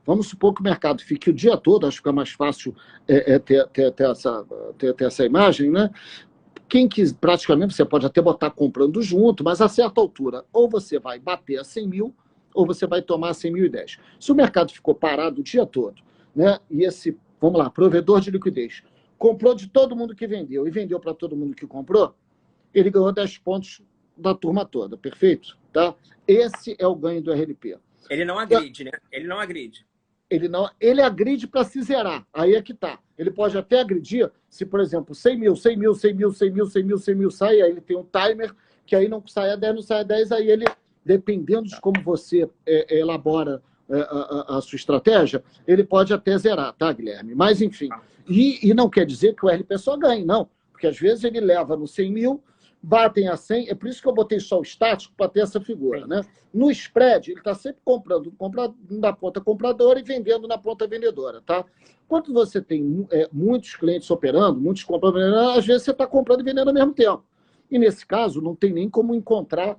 A: Vamos supor que o mercado fique o dia todo, acho que fica mais fácil ter essa imagem, né? Quem quis, praticamente, você pode até botar comprando junto, mas a certa altura, ou você vai bater a 100 mil, ou você vai tomar a 100.010. Se o mercado ficou parado o dia todo, né, e vamos lá, provedor de liquidez, comprou de todo mundo que vendeu e vendeu para todo mundo que comprou, ele ganhou 10 pontos da turma toda, perfeito? Tá? Esse é o ganho do RLP.
B: Ele não agride, né? Ele não agride.
A: Ele agride para se zerar. Aí é que tá. Ele pode até agredir se, por exemplo, 100 mil, 100 mil, 100 mil, 100 mil, 100 mil, 100 mil sai, aí ele tem um timer que aí não sai a 10, não sai a 10, aí ele, dependendo de como você elabora a sua estratégia, ele pode até zerar, tá, Guilherme? Mas, enfim. E não quer dizer que o RLP só ganhe, não. Porque, às vezes, ele leva no 100 mil, batem a 100, é por isso que eu botei só o estático para ter essa figura, né? No spread, ele está sempre comprando na ponta compradora e vendendo na ponta vendedora, tá? Quando você tem muitos clientes operando, muitos comprando, às vezes você está comprando e vendendo ao mesmo tempo. E nesse caso, não tem nem como encontrar,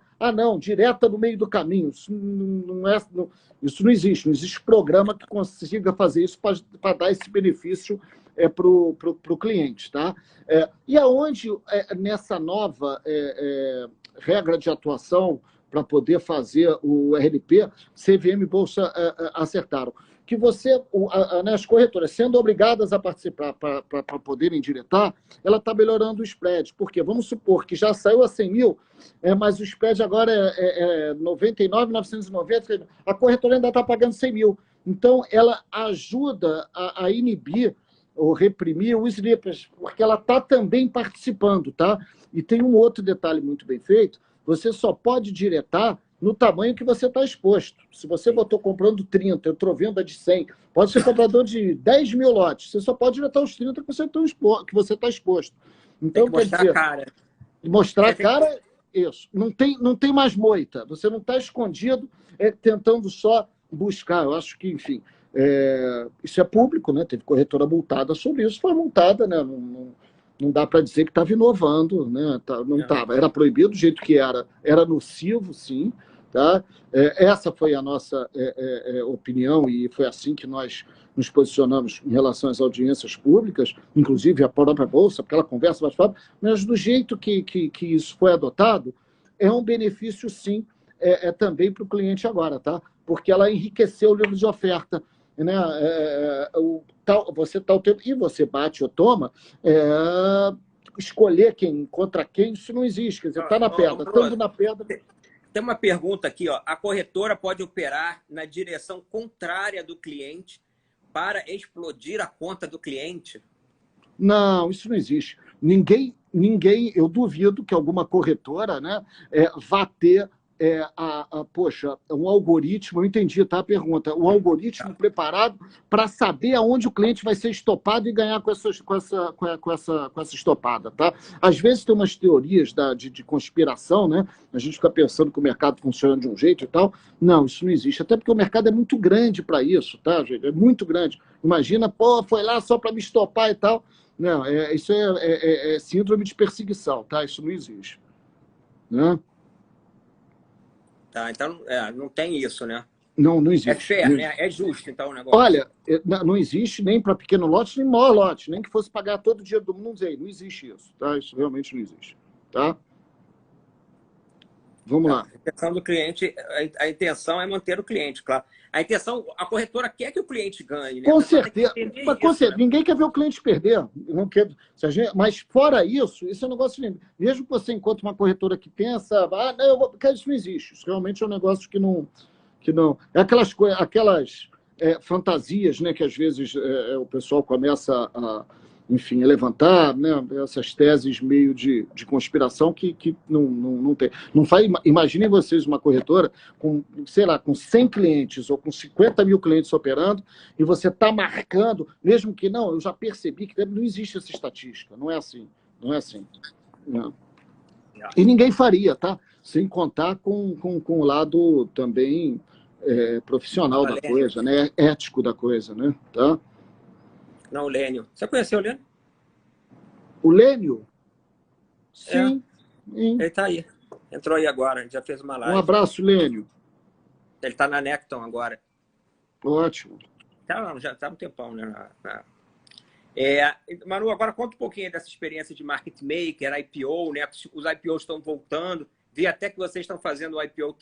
A: direta no meio do caminho. Isso não existe. Não existe programa que consiga fazer isso para dar esse benefício para o cliente. Tá? E aonde, nessa nova regra de atuação para poder fazer o RLP, CVM e Bolsa acertaram? Que as corretoras, sendo obrigadas a participar para poderem diretar, ela está melhorando o spread. Por quê? Vamos supor que já saiu a 100 mil, mas o spread agora é 99.990, a corretora ainda está pagando 100 mil. Então, ela ajuda a inibir ou reprimir os slippers, porque ela está também participando, tá? E tem um outro detalhe muito bem feito, você só pode diretar no tamanho que você está exposto. Se você botou comprando 30, entrou venda de 100, pode ser comprador de 10 mil lotes, você só pode diretar os 30 que você está exposto. Então,
B: tem que mostrar a cara.
A: Mostrar a cara, isso. Não tem mais moita. Você não está escondido tentando só buscar. Eu acho que, enfim, isso é público, né? Teve corretora multada sobre isso, foi multada, né? Não dá para dizer que estava inovando, né? Não estava. Era proibido do jeito que era nocivo, sim. Tá? Essa foi a nossa opinião e foi assim que nós nos posicionamos em relação às audiências públicas, inclusive a própria Bolsa, porque ela conversa mais fácil, mas do jeito que isso foi adotado, é um benefício, sim, também para o cliente agora, tá? Porque ela enriqueceu o livro de oferta. Né? Você tá o tempo, e você bate ou toma, escolher contra quem, isso não existe. Quer dizer, está na pedra, estando na pedra.
B: Tem uma pergunta aqui, ó. A corretora pode operar na direção contrária do cliente para explodir a conta do cliente?
A: Não, isso não existe. Ninguém, eu duvido que alguma corretora, né, vá ter poxa, um algoritmo, eu entendi, tá, a pergunta, um algoritmo preparado para saber aonde o cliente vai ser estopado e ganhar com essa estopada, tá? Às vezes tem umas teorias de conspiração, né? A gente fica pensando que o mercado funciona de um jeito e tal. Não, isso não existe, até porque o mercado é muito grande para isso, tá, gente? É muito grande. Imagina, foi lá só para me estopar e tal. Não, isso é síndrome de perseguição, tá? Isso não existe, né?
B: Tá, então não tem isso, né?
A: Não existe.
B: É fair, né? É justo, então, o negócio.
A: Olha, não existe nem para pequeno lote, nem maior lote, nem que fosse pagar todo o dinheiro do mundo, não existe isso, tá? Isso realmente não existe, tá? Vamos lá.
B: A intenção do cliente, a intenção é manter o cliente, claro. A corretora quer que o cliente ganhe, né?
A: Com certeza.
B: Né?
A: Ninguém quer ver o cliente perder. Não quer, mas fora isso é um negócio lindo. Mesmo que você encontre uma corretora que pensa, isso não existe. Isso realmente é um negócio que não. É aquelas fantasias, né, que às vezes o pessoal começa enfim, a levantar, né, essas teses meio de conspiração que não tem. Não faz, imaginem vocês uma corretora com, sei lá, com 100 clientes ou com 50 mil clientes operando e você está marcando, mesmo que não, eu já percebi que não existe essa estatística, não é assim. Não. E ninguém faria, tá? Sem contar com o lado também profissional da coisa, né? Ético da coisa, né? Tá?
B: Não, o Lênio. Você conheceu o Lênio?
A: O Lênio? Sim.
B: Ele está aí. Entrou aí agora, a gente já fez uma live.
A: Um abraço, Lênio.
B: Ele está na Necton agora.
A: Ótimo.
B: Já está há um tempão, né? Manu, agora conta um pouquinho dessa experiência de market maker, IPO, né? Os IPOs estão voltando. Vi até que vocês estão fazendo o IPO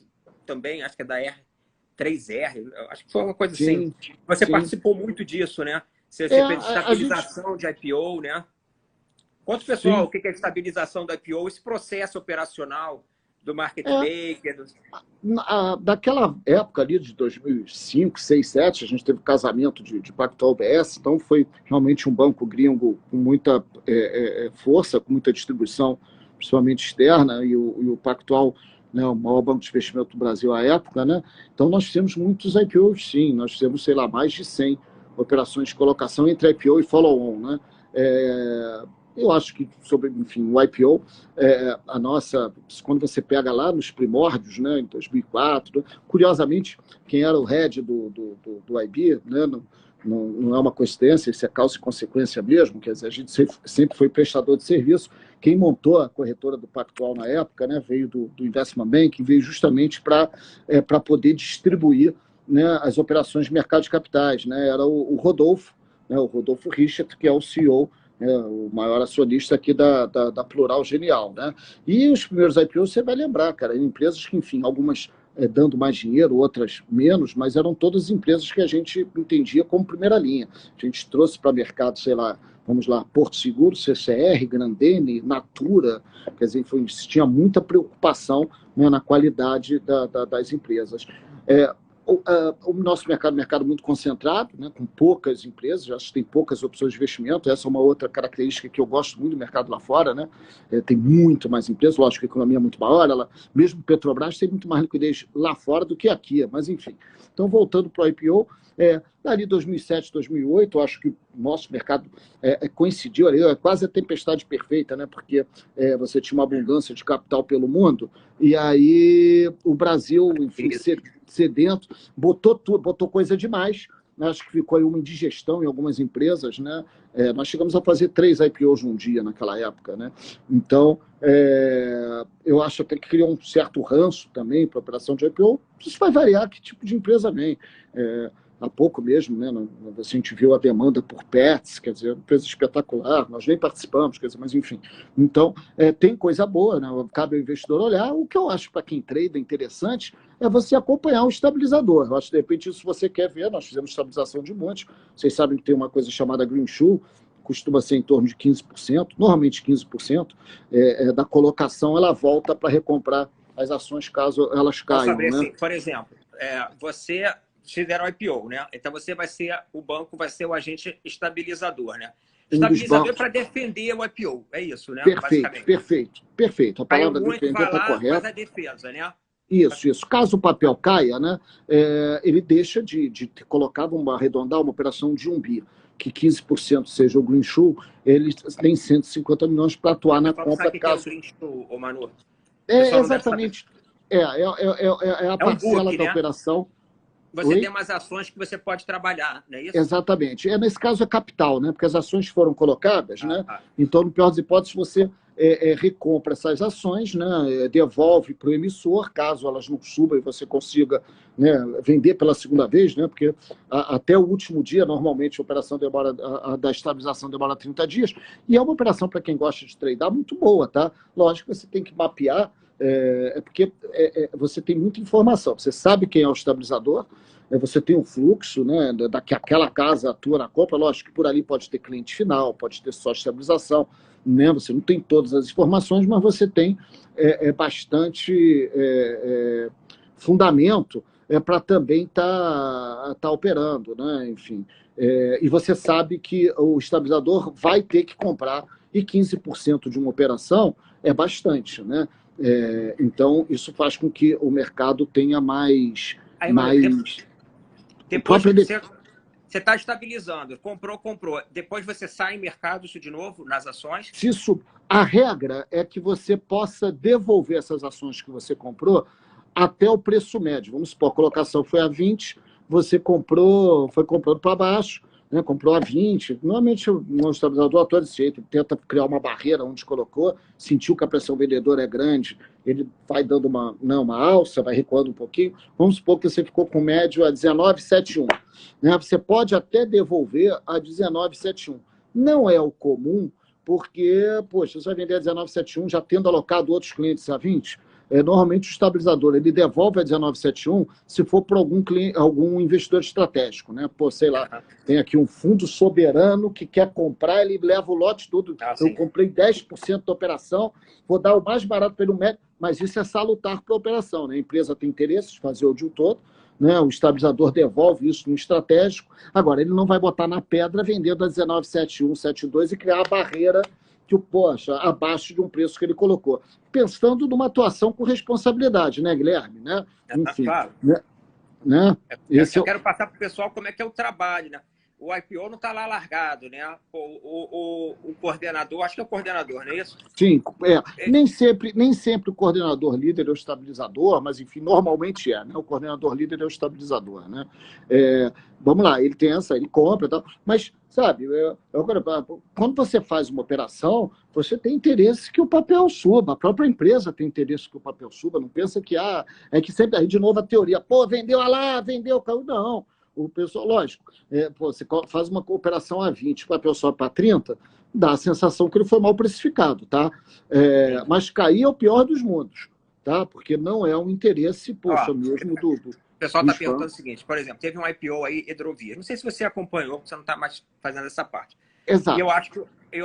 B: também, acho que é da R3R, acho que foi uma coisa assim. Você participou muito disso, né? Você fez estabilização de IPO, né? Conta, pessoal, o que é estabilização do IPO, esse processo operacional do market maker.
A: Daquela época ali de 2005, 2006, 2007, a gente teve o casamento de Pactual UBS, então foi realmente um banco gringo com muita força, com muita distribuição, principalmente externa, e o Pactual, né, o maior banco de investimento do Brasil à época, né? Então nós fizemos muitos IPOs, sim, nós fizemos, sei lá, mais de 100 operações de colocação entre IPO e follow-on, né? Eu acho que enfim, o IPO, a nossa, quando você pega lá nos primórdios, né, em 2004, curiosamente, quem era o head do IB, né, não é uma coincidência, isso é causa e consequência mesmo, quer dizer, a gente sempre foi prestador de serviço. Quem montou a corretora do Pactual na época, né, veio do Investment Bank, veio justamente para poder distribuir, né, as operações de mercado de capitais, né? Era o Rodolfo, né, o Rodolfo Richard, que é o CEO, o maior acionista aqui da Plural Genial, né? E os primeiros IPOs, você vai lembrar, cara, empresas que, enfim, algumas dando mais dinheiro, outras menos, mas eram todas empresas que a gente entendia como primeira linha. A gente trouxe para o mercado, sei lá, vamos lá, Porto Seguro, CCR, Grandene, Natura, quer dizer, tinha muita preocupação, né, na qualidade das empresas. O nosso mercado é um mercado muito concentrado, né, com poucas empresas, acho que tem poucas opções de investimento. Essa é uma outra característica que eu gosto muito do mercado lá fora, né? Tem muito mais empresas, lógico que a economia é muito maior, mesmo Petrobras tem muito mais liquidez lá fora do que aqui, mas enfim. Então, voltando para o IPO, dali 2007, 2008, eu acho que o nosso mercado coincidiu ali, é quase a tempestade perfeita, né? Porque você tinha uma abundância de capital pelo mundo, e aí o Brasil, enfim, sedento, botou coisa demais. Acho que ficou aí uma indigestão em algumas empresas, né? Nós chegamos a fazer 3 IPOs num dia naquela época, né? Então, eu acho até que criou um certo ranço também para a operação de IPO. Isso vai variar que tipo de empresa vem. Há pouco mesmo, né? A gente viu a demanda por pets, quer dizer, empresa espetacular, nós nem participamos, quer dizer, mas enfim. Então, tem coisa boa, né? Cabe ao investidor olhar. O que eu acho para quem trade interessante é você acompanhar o estabilizador. Eu acho que, de repente, isso você quer ver, nós fizemos estabilização de monte, vocês sabem que tem uma coisa chamada Green Shoe, costuma ser em torno de 15%, normalmente 15%, da colocação, ela volta para recomprar as ações caso elas caiam.
B: Saber,
A: né?
B: Assim, por exemplo, você fizeram IPO, né? Então você vai ser, o banco vai ser o agente estabilizador, né? Estabilizador para defender o IPO, é isso, né?
A: Perfeito. A palavra defender está correta.
B: Faz a defesa, né?
A: Isso. Caso o papel caia, né, ele deixa de colocar, vamos arredondar, uma operação de 1 bi, que 15% seja o Green Shoe, ele tem 150 milhões para atuar na compra.
B: Caso... Green Shoe, ô Manu?
A: Exatamente. A parcela da operação.
B: Você tem umas ações que você pode trabalhar, não é isso?
A: Exatamente. Nesse caso é capital, né? Porque as ações foram colocadas, né? Então, no pior das hipóteses, você recompra essas ações, né? Devolve para o emissor, caso elas não subam e você consiga, né, vender pela segunda vez, né? Porque até o último dia, normalmente, a operação demora, da estabilização demora 30 dias, e é uma operação, para quem gosta de tradar, muito boa, tá? Lógico que você tem que mapear, porque você tem muita informação. Você sabe quem é o estabilizador, você tem um fluxo, né, que aquela casa atua na compra. Lógico que por ali pode ter cliente final, pode ter só estabilização, né? Você não tem todas as informações, mas você tem bastante fundamento para também tá operando, né? Enfim. E você sabe que o estabilizador vai ter que comprar, e 15% de uma operação é bastante, né? Então, isso faz com que o mercado tenha mais...
B: Depois você está estabilizando, comprou. Depois você sai em mercado isso de novo, nas ações?
A: A regra é que você possa devolver essas ações que você comprou até o preço médio. Vamos supor, a colocação foi a 20, você foi comprando para baixo, né, comprou a 20. Normalmente o estabilizador atua desse jeito, tenta criar uma barreira onde colocou, sentiu que a pressão vendedora é grande, ele vai dando uma alça, vai recuando um pouquinho. Vamos supor que você ficou com médio a 19,71. Né? Você pode até devolver a 19,71. Não é o comum, porque, poxa, você vai vender a 19,71 já tendo alocado outros clientes a 20. Normalmente o estabilizador ele devolve a 19,71 se for para algum investidor estratégico, né? Pô, sei lá, tem aqui um fundo soberano que quer comprar, ele leva o lote todo. Eu comprei 10% da operação, vou dar o mais barato pelo médio, mas isso é salutar para a operação, né? A empresa tem interesse de fazer o deal todo, né? O estabilizador devolve isso no estratégico. Agora, ele não vai botar na pedra vendendo a 19,71, 72 e criar a barreira que abaixo de um preço que ele colocou. Pensando numa atuação com responsabilidade, né, Guilherme? Né? Enfim.
B: Claro.
A: Né?
B: Eu quero passar para o pessoal como é que é o trabalho, né? O IPO não está lá largado, né? O coordenador, acho que é o coordenador, não é isso?
A: Sim, nem sempre o coordenador líder é o estabilizador, mas enfim, normalmente né? O coordenador líder é o estabilizador, né? Vamos lá, ele compra e tal, mas, sabe, quando você faz uma operação, você tem interesse que o papel suba, a própria empresa tem interesse que o papel suba, não pensa que, é que sempre, aí de novo a teoria, vendeu lá, vendeu, caiu, não. O pessoal, lógico, você faz uma operação a 20, o papel sobe para 30, dá a sensação que ele foi mal precificado, tá? Mas cair é o pior dos mundos, tá? Porque não é um interesse, mesmo do...
B: O pessoal está perguntando o seguinte, por exemplo, teve um IPO aí, Hidrovia. Não sei se você acompanhou, porque você não está mais fazendo essa parte.
A: Exato.
B: E eu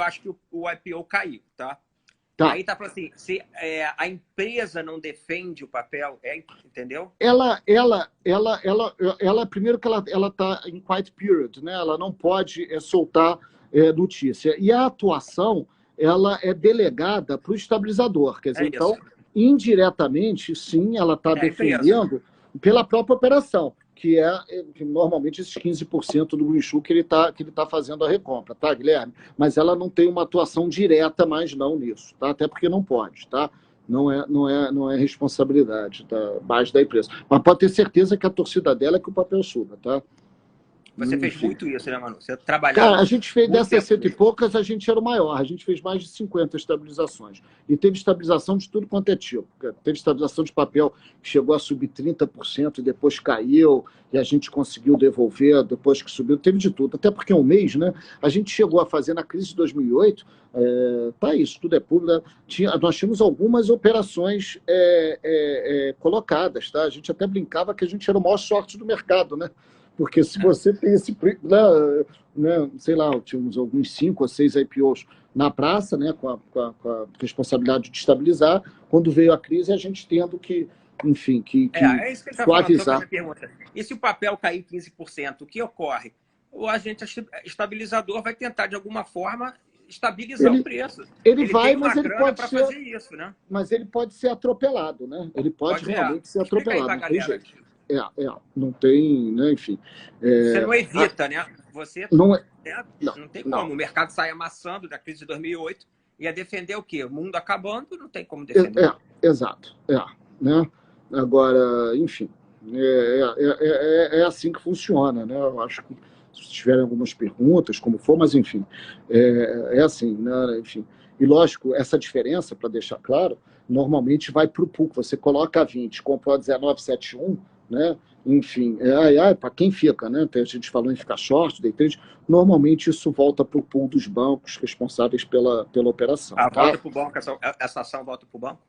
B: acho que o IPO caiu, tá?
A: Tá.
B: Aí tá falando assim, se a empresa não defende o papel, entendeu?
A: Primeiro que ela está em quiet period, né? Ela não pode soltar notícia. E a atuação, ela é delegada para o estabilizador. Quer dizer,
B: É isso.
A: então, indiretamente, sim, ela está
B: É a empresa.
A: defendendo pela própria operação, que normalmente esses 15% do Green que ele tá fazendo a recompra, tá, Guilherme? Mas ela não tem uma atuação direta mais não nisso, tá? Até porque não pode, tá? Não é responsabilidade mais da empresa. Mas pode ter certeza que a torcida dela é que o papel suba, tá?
B: Você fez
A: Enfim.
B: muito isso, né, Manu? Você trabalhava
A: Cara, a gente fez
B: muito
A: dessas
B: tempo.
A: 100 e poucas, a gente era o maior. A gente fez mais de 50 estabilizações. E teve estabilização de tudo quanto é tipo. Teve estabilização de papel que chegou a subir 30% e depois caiu, e a gente conseguiu devolver depois que subiu. Teve de tudo. Até porque um mês, né? A gente chegou a fazer na crise de 2008, tá isso, tudo é público. Né? Nós tínhamos algumas operações colocadas, tá? A gente até brincava que a gente era o maior sorte do mercado, né? Porque se você tem esse... sei lá, tínhamos alguns 5 ou 6 IPOs na praça, né, com a responsabilidade de estabilizar. Quando veio a crise, a gente tendo que, enfim,
B: É isso que ele está falando, sobre a minha pergunta. E se o papel cair 15%, o que ocorre? O agente estabilizador vai tentar, de alguma forma, estabilizar o preço.
A: Ele vai,
B: tem uma
A: mas ele
B: grana
A: pode
B: para
A: ser...
B: fazer isso, né?
A: Mas ele pode ser atropelado, né? Ele pode realmente ser
B: Explica aí
A: atropelado,
B: para a
A: não tem
B: galera.
A: jeito. Não tem, né? Enfim.
B: Você não evita, né? Você
A: não
B: tem como. O mercado sai amassando da crise de 2008, ia defender o quê? O mundo acabando, não tem como defender.
A: Exato. Né? Agora, enfim, é assim que funciona, né? Eu acho que se tiverem algumas perguntas, como for, mas enfim, é assim, né? Enfim. E lógico, essa diferença, para deixar claro, normalmente vai para o pool. Você coloca a 20, comprou a 19,71, né? Enfim, para quem fica, né? A gente falou em ficar short, day trade, normalmente isso volta para o pool dos bancos responsáveis pela operação.
B: Volta para o banco, essa ação volta para o banco?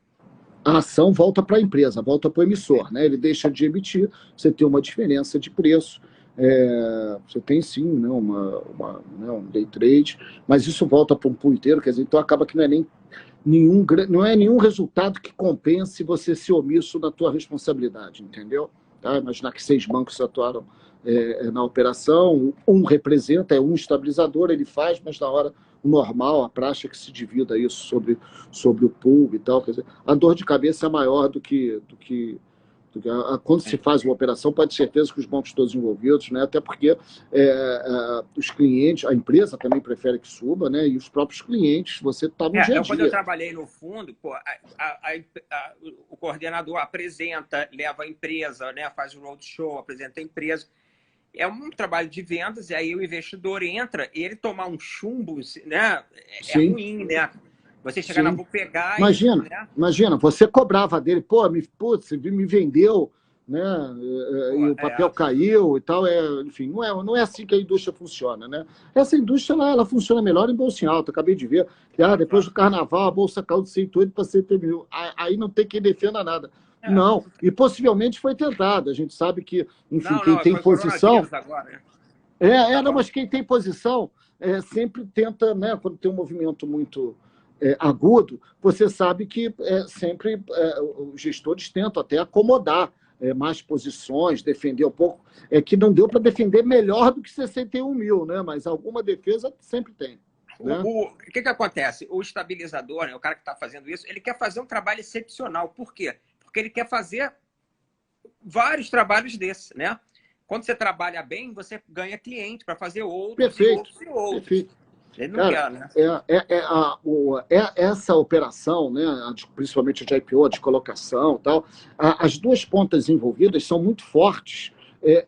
A: A ação volta para a empresa, volta para o emissor, né? Ele deixa de emitir, você tem uma diferença de preço. Você tem sim, né, um day trade, mas isso volta para um pool inteiro, quer dizer, então acaba que não é nenhum resultado que compense você ser omisso na tua responsabilidade, entendeu? Tá? Imaginar que 6 bancos atuaram na operação, um representa, um estabilizador, ele faz, mas na hora o normal, a praxe é que se divida isso sobre o pool e tal. Quer dizer, a dor de cabeça é maior do que quando se faz uma operação, pode ter certeza que os bancos todos envolvidos, né? Até porque os clientes, a empresa também prefere que suba, né? E os próprios clientes, você está no dia a dia.
B: Quando eu trabalhei no fundo, o coordenador apresenta, leva a empresa, né? Faz o roadshow, apresenta a empresa. É um trabalho de vendas, e aí o investidor entra e ele tomar um chumbo, né? Ruim, né? Você chegar lá, vou pegar...
A: Imagina, você cobrava dele, você me vendeu, né? E o papel caiu e tal. Enfim, não é assim que a indústria funciona, né? Essa indústria, ela funciona melhor em bolsa em alta. Acabei de ver que depois do carnaval a bolsa caiu de 108 para 100 mil. Aí não tem quem defenda nada. Não, e possivelmente foi tentado. A gente sabe que, enfim, quem tem posição...
B: Agora,
A: né? Mas quem tem posição sempre tenta, né? Quando tem um movimento muito... agudo, você sabe que sempre os gestores tentam até acomodar mais posições, defender um pouco, que não deu para defender melhor do que 61 mil, né? Mas alguma defesa sempre tem. Né?
B: O que acontece? O estabilizador, né, o cara que está fazendo isso, ele quer fazer um trabalho excepcional. Por quê? Porque ele quer fazer vários trabalhos desses, né? Quando você trabalha bem, você ganha cliente para fazer outros e outros e outros.
A: Perfeito.
B: Ele não quer, né?
A: Essa operação, né, principalmente de IPO, de colocação e tal, as duas pontas envolvidas são muito fortes,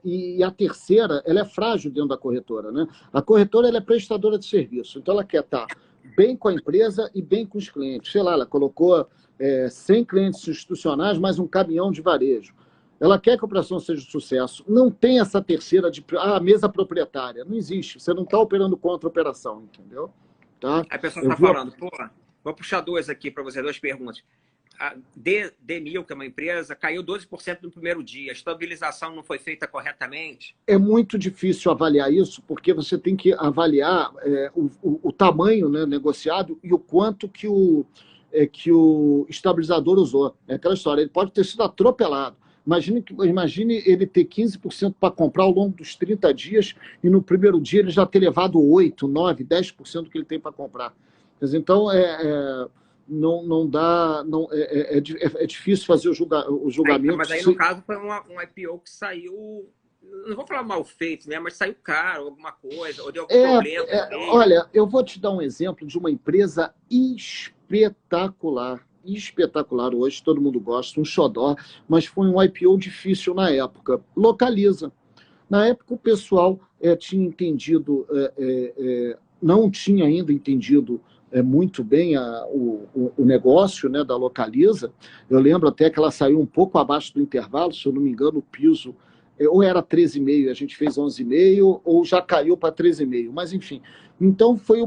A: e a terceira, ela é frágil dentro da corretora, né? A corretora, ela é prestadora de serviço, então ela quer estar bem com a empresa e bem com os clientes. Sei lá, ela colocou 100 clientes institucionais mais um caminhão de varejo. Ela quer que a operação seja um sucesso. Não tem essa terceira de mesa proprietária. Não existe. Você não está operando contra a operação, entendeu? Tá?
B: A pessoa está falando, vou puxar duas aqui para você, duas perguntas. A Demil, que é uma empresa, caiu 12% no primeiro dia. A estabilização não foi feita corretamente?
A: É muito difícil avaliar isso, porque você tem que avaliar o tamanho, né, negociado, e o quanto que que o estabilizador usou. É aquela história, ele pode ter sido atropelado. Imagine ele ter 15% para comprar ao longo dos 30 dias e no primeiro dia ele já ter levado 8, 9, 10% do que ele tem para comprar. Então, não dá, é difícil fazer o julgamento.
B: Mas aí, no caso, foi um IPO que saiu, não vou falar mal feito, né? Mas saiu caro, alguma coisa, ou deu algum problema.
A: Olha, eu vou te dar um exemplo de uma empresa espetacular hoje, todo mundo gosta, um xodó, mas foi um IPO difícil na época. Localiza. Na época, o pessoal tinha entendido, não tinha ainda entendido muito bem o negócio, né, da Localiza. Eu lembro até que ela saiu um pouco abaixo do intervalo, se eu não me engano, o piso ou era 13,5, a gente fez 11,5, ou já caiu para 13,5, mas enfim. Então, foi eu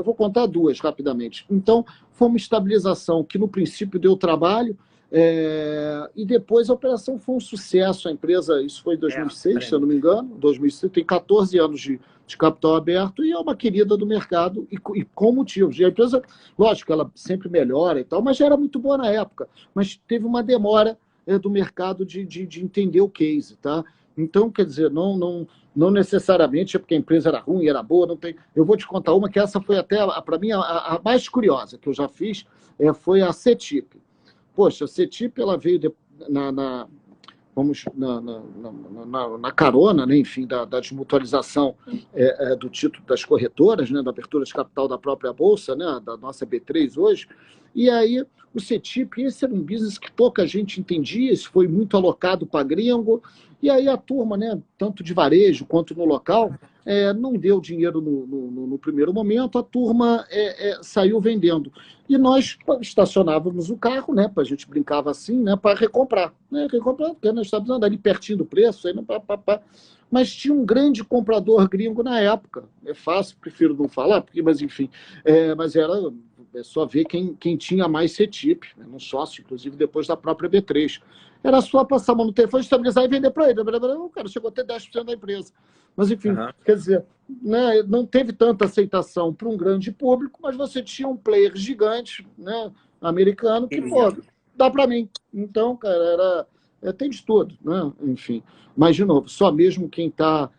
A: vou contar duas rapidamente. Então, foi uma estabilização que, no princípio, deu trabalho, e depois a operação foi um sucesso. A empresa, isso foi em 2006, se eu não me engano, 2006, tem 14 anos de capital aberto e é uma querida do mercado e com motivos. E a empresa, lógico, ela sempre melhora e tal, mas já era muito boa na época. Mas teve uma demora do mercado de entender o case, tá? Então, quer dizer, não necessariamente é porque a empresa era ruim, era boa, não tem. Eu vou te contar uma que essa foi até, para mim, a mais curiosa que eu já fiz, foi a CETIP. Poxa, a CETIP, ela veio na carona, né, enfim, da desmutualização do título das corretoras, né, da abertura de capital da própria Bolsa, né, da nossa B3 hoje. E aí, o CETIP, esse era um business que pouca gente entendia, esse foi muito alocado para gringo, e aí a turma, né, tanto de varejo quanto no local, não deu dinheiro no primeiro momento, a turma saiu vendendo. E nós estacionávamos o carro, né, a gente brincava assim, né, para recomprar. Né, porque nós estávamos ali pertinho do preço, aí, mas tinha um grande comprador gringo na época. É fácil, prefiro não falar, mas enfim, mas era só ver quem tinha mais CETIP, né, um sócio, inclusive, depois da própria B3. Era só passar a mão no telefone, estabilizar e vender para ele. O cara chegou a ter 10% da empresa. Mas, enfim, quer dizer, né, não teve tanta aceitação para um grande público, mas você tinha um player gigante, né, americano, que, pô, dá para mim. Então, cara, tem de tudo, né? Enfim. Mas, de novo, só mesmo quem está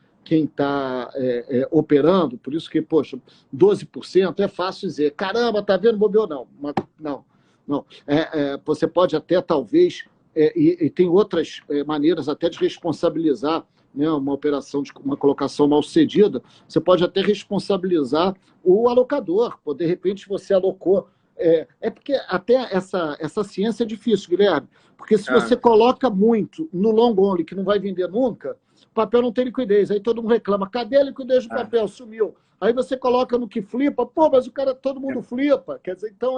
A: operando, por isso que, poxa, 12% é fácil dizer, caramba, tá vendo, bobeou? Não. Você pode até, talvez, e tem outras maneiras até de responsabilizar, né, uma operação de uma colocação mal sucedida, você pode até responsabilizar o alocador, de repente você alocou. Porque até essa ciência é difícil, Guilherme, porque se você coloca muito no long only, que não vai vender nunca, o papel não tem liquidez, aí todo mundo reclama, cadê a liquidez do papel? Sumiu. Aí você coloca no que flipa, mas todo mundo flipa, quer dizer, então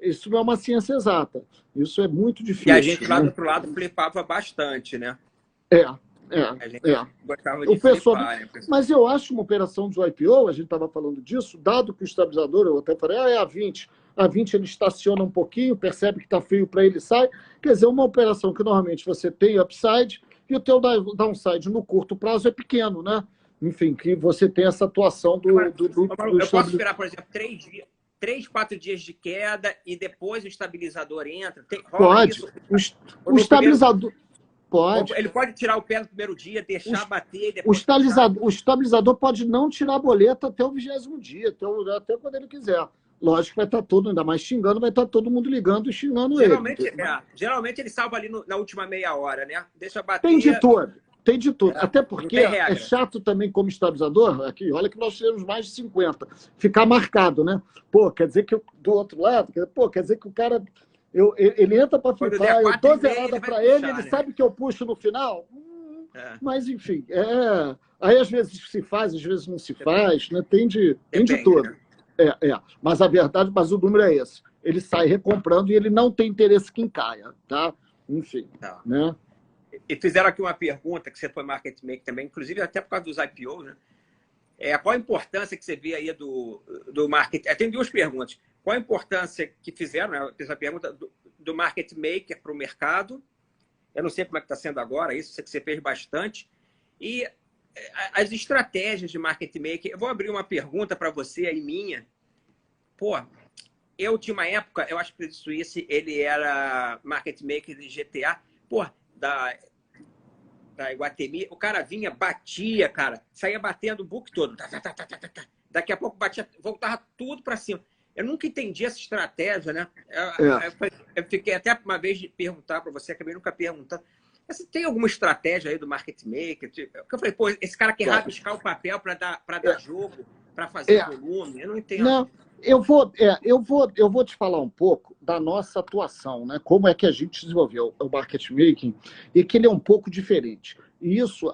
A: isso não é uma ciência exata, isso é muito difícil.
B: E a gente lá do outro lado flipava bastante, né?
A: A gente
B: gostava de flipar, né?
A: Mas eu acho uma operação de IPO, a gente estava falando disso, dado que o estabilizador, eu até falei, é a 20. A 20 ele estaciona um pouquinho, percebe que está feio para ele, sai. Quer dizer, uma operação que normalmente você tem upside e o teu downside no curto prazo é pequeno, né? Enfim, que você tem essa atuação do
B: eu posso esperar, por exemplo, 3, 4 dias de queda e depois o estabilizador entra?
A: Pode. O estabilizador... Pode.
B: Ele pode tirar o pé no primeiro dia, deixar bater...
A: Depois o estabilizador pode não tirar a boleta até o 20º dia, até quando ele quiser. Lógico que vai estar todo, ainda mais xingando, vai estar todo mundo ligando e xingando ele.
B: Geralmente ele salva ali na última meia hora, né? Deixa bater...
A: Tem de tudo. Até porque é chato também como estabilizador, aqui, olha que nós temos mais de 50, ficar marcado, né? Quer dizer que do outro lado, quer dizer que o cara... ele entra para flipar, eu dou zerada para ele, ele sabe que eu puxo no final. Mas, enfim, aí às vezes se faz, às vezes não se faz, né? Tem de tudo. Né? Mas a verdade, o número é esse. Ele sai recomprando e ele não tem interesse que caia, tá? Enfim, né?
B: E fizeram aqui uma pergunta, que você foi market maker também, inclusive até por causa dos IPOs, né? Qual a importância que você vê aí do market... Tem duas perguntas. Qual a importância que fizeram, né, essa pergunta, do market maker para o mercado? Eu não sei como é que está sendo agora isso, sei que você fez bastante. E as estratégias de market maker. Eu vou abrir uma pergunta para você aí, minha. eu tinha uma época, eu acho que o Credit Suisse, ele era market maker de GTA, pô, da Iguatemi, o cara vinha, batia, cara, saía batendo o book todo. Daqui a pouco batia, voltava tudo para cima. Eu nunca entendi essa estratégia, né? Eu fiquei até uma vez de perguntar para você, acabei nunca perguntando. Você tem alguma estratégia aí do market maker? Eu falei, pô, esse cara quer rabiscar o papel para dar jogo, para fazer volume. Eu não entendo.
A: Não, eu vou te falar um pouco da nossa atuação, né? Como é que a gente desenvolveu o market making e que ele é um pouco diferente. E isso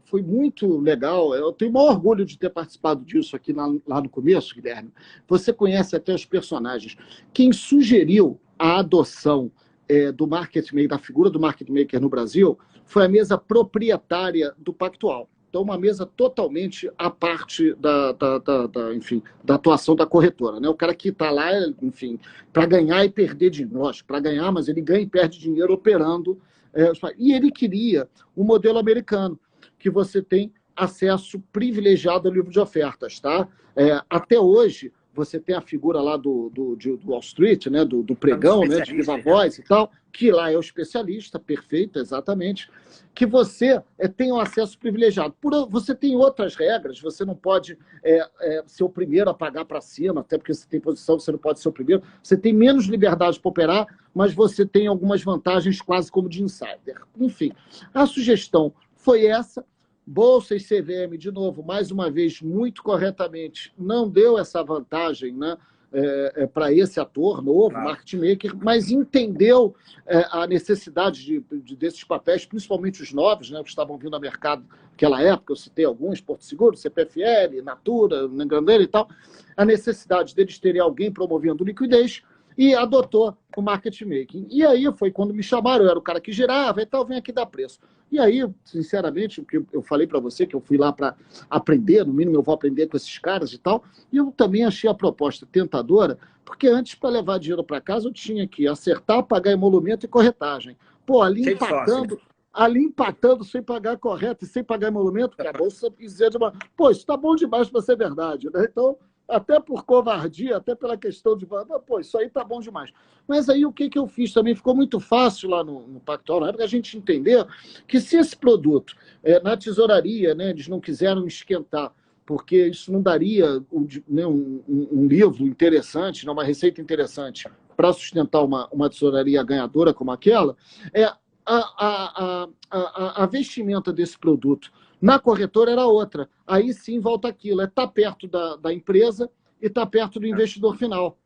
A: foi muito legal. Eu tenho o maior orgulho de ter participado disso aqui lá no começo, Guilherme. Você conhece até os personagens. Quem sugeriu a adoção do market maker, da figura do market maker no Brasil, foi a mesa proprietária do Pactual. Então, uma mesa totalmente à parte enfim, da atuação da corretora, né? O cara que está lá, enfim, para ganhar e perder dinheiro. Lógico, para ganhar, mas ele ganha e perde dinheiro operando. E ele queria o modelo americano, que você tem acesso privilegiado ao livro de ofertas, tá? Até hoje, você tem a figura lá do Wall Street, né? do pregão, né? De viva voz e tal, que lá é o especialista, perfeito, exatamente, que você tem um acesso privilegiado. Você tem outras regras, você não pode ser o primeiro a pagar para cima, até porque você tem posição, você não pode ser o primeiro, você tem menos liberdade para operar, mas você tem algumas vantagens quase como de insider. Enfim, a sugestão foi essa. Bolsa e CVM, de novo, mais uma vez, muito corretamente, não deu essa vantagem, né, para esse ator novo, market maker, mas entendeu a necessidade desses papéis, principalmente os novos, né, que estavam vindo ao mercado naquela época. Eu citei alguns, Porto Seguro, CPFL, Natura, Grandeira e tal, a necessidade deles terem alguém promovendo liquidez, e adotou o market making. E aí foi quando me chamaram, eu era o cara que girava e tal, vem aqui dar preço. E aí, sinceramente, porque eu falei para você que eu fui lá para aprender, no mínimo eu vou aprender com esses caras e tal, e eu também achei a proposta tentadora, porque antes, para levar dinheiro para casa, eu tinha que acertar, pagar emolumento e corretagem. Pô, ali empatando sem pagar correto e sem pagar emolumento, porque a bolsa dizia de uma... Pô, isso tá bom demais para ser verdade, né? Então, até por covardia, até pela questão de... Pô, isso aí tá bom demais. Mas aí o que eu fiz também? Ficou muito fácil lá no Pactual, na época, a gente entender que se esse produto, na tesouraria, né, eles não quiseram esquentar, porque isso não daria um livro interessante, uma receita interessante para sustentar uma tesouraria ganhadora como aquela, a vestimenta desse produto na corretora era outra. Aí sim volta aquilo, estar perto da empresa e estar perto do investidor final.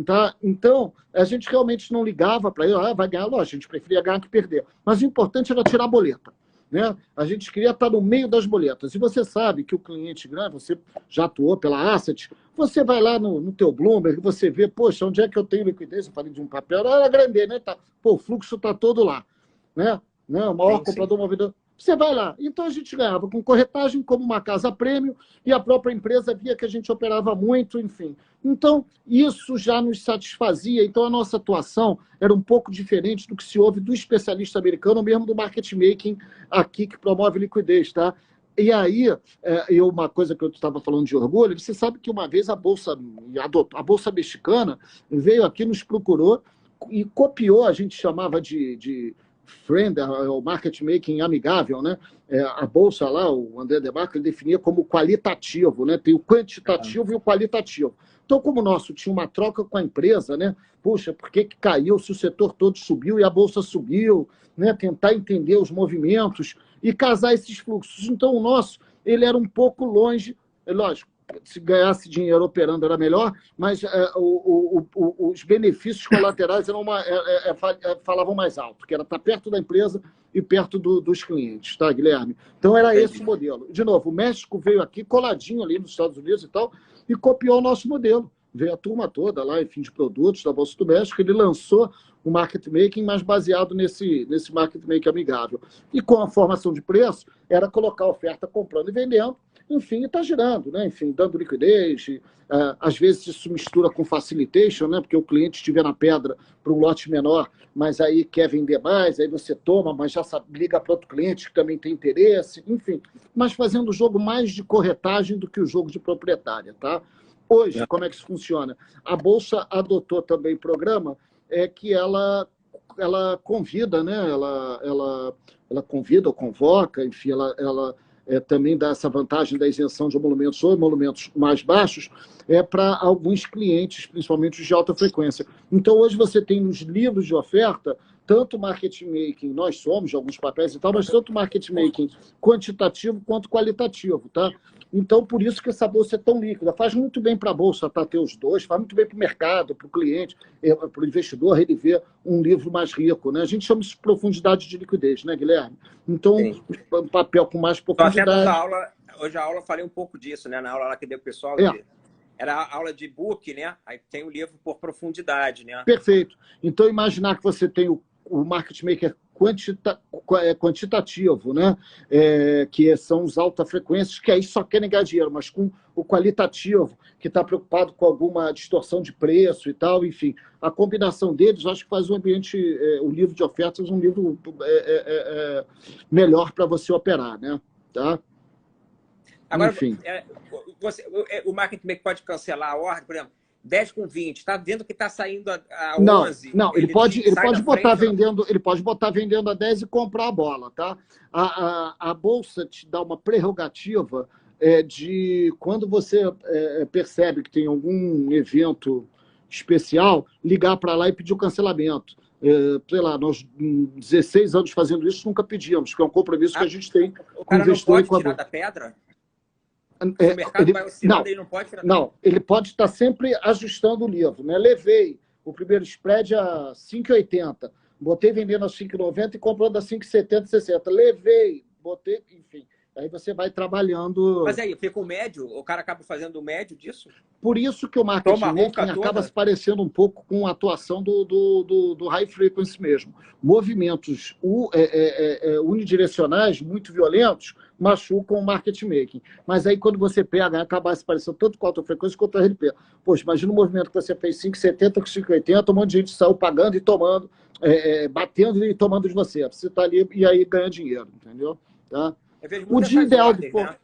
A: Tá? Então, a gente realmente não ligava para ele, vai ganhar, lógico, a gente preferia ganhar que perder. Mas o importante era tirar a boleta. Né? A gente queria estar no meio das boletas. E você sabe que o cliente grande, você já atuou pela Asset, você vai lá no teu Bloomberg, você vê, poxa, onde é que eu tenho liquidez? Eu falei de um papel, era grande, né? Pô, o fluxo está todo lá. Né? O maior comprador movedor. Você vai lá. Então a gente ganhava com corretagem, como uma casa prêmio, e a própria empresa via que a gente operava muito, enfim. Então, isso já nos satisfazia. Então, a nossa atuação era um pouco diferente do que se ouve do especialista americano, ou mesmo do market making aqui, que promove liquidez, tá? E aí, uma coisa que eu estava falando de orgulho, você sabe que uma vez a Bolsa Mexicana veio aqui, nos procurou e copiou, a gente chamava de friend, o market making amigável, né? A bolsa lá, o André Demarco, ele definia como qualitativo, né? Tem o quantitativo e o qualitativo. Então, como o nosso tinha uma troca com a empresa, né? Puxa, por que caiu se o setor todo subiu e a bolsa subiu, né? Tentar entender os movimentos e casar esses fluxos. Então, o nosso, ele era um pouco longe, lógico, se ganhasse dinheiro operando era melhor, mas os benefícios colaterais falavam mais alto, que era estar perto da empresa e perto dos clientes, tá, Guilherme? Então era esse o modelo. De novo, o México veio aqui coladinho ali nos Estados Unidos e tal, e copiou o nosso modelo. Veio a turma toda lá, enfim, de produtos da Bolsa do México, ele lançou o market making, mas baseado nesse market making amigável. E com a formação de preço, era colocar a oferta comprando e vendendo, enfim, está girando, né? Enfim, dando liquidez. Às vezes isso mistura com facilitation, né? Porque o cliente estiver na pedra para um lote menor, mas aí quer vender mais, aí você toma, mas já liga para outro cliente que também tem interesse, enfim. Mas fazendo o jogo mais de corretagem do que o jogo de proprietária, tá? Hoje, como é que isso funciona? A Bolsa adotou também programa que ela convida, né? Ela convida ou convoca, enfim, ela também dá essa vantagem da isenção de emolumentos ou emolumentos mais baixos para alguns clientes, principalmente os de alta frequência. Então, hoje você tem nos livros de oferta, tanto market making, nós somos de alguns papéis e tal, mas tanto market making quantitativo quanto qualitativo, tá? Então, por isso que essa bolsa é tão líquida. Faz muito bem para a bolsa tá, ter os dois, faz muito bem para o mercado, para o cliente, para o investidor, ele ver um livro mais rico, né? A gente chama isso de profundidade de liquidez, né, Guilherme? Então, um papel com mais profundidade.
B: Hoje a aula eu falei um pouco disso, né? Na aula lá que deu o pessoal, era a aula de book, né? Aí tem o livro por profundidade, né?
A: Perfeito. Então, imaginar que você tem o market maker quantitativo, né? Que são os alta-frequências, que aí só querem ganhar dinheiro, mas com o qualitativo, que está preocupado com alguma distorção de preço e tal, enfim. A combinação deles, acho que faz o ambiente, o livro de ofertas, um livro melhor para você operar, né? Tá?
B: Agora, enfim. O market maker pode cancelar a ordem, por exemplo, 10 com 20, está vendo que está saindo a 11.
A: Não, ele pode botar vendendo, ele pode botar vendendo a 10 e comprar a bola, tá? A bolsa te dá uma prerrogativa de quando você percebe que tem algum evento especial, ligar para lá e pedir o cancelamento. Sei lá, nós 16 anos fazendo isso nunca pedíamos, porque é um compromisso que a gente tem
B: com o investidor. O cara não pode tirar da pedra? O mercado vai oscilando, ele não pode tirar.
A: Não, ele pode estar sempre ajustando o livro, né? Levei o primeiro spread a 5,80, botei vendendo a 5,90 e comprando a 5,70, 60. Levei, botei, enfim. Aí você vai trabalhando.
B: Mas aí, fica o médio, o cara acaba fazendo o médio disso?
A: Por isso que o market making acaba se parecendo um pouco com a atuação do high frequency mesmo. Movimentos unidirecionais, muito violentos, machucam o market making. Mas aí, quando você pega, acaba se parecendo tanto com a alta frequência quanto a RLP. Poxa, imagina um movimento que você fez 5,70 com 5,80, um monte de gente saiu pagando e tomando, batendo e tomando de você. Você está ali e aí ganha dinheiro, entendeu? Tá?
B: O dia ideal de... Né?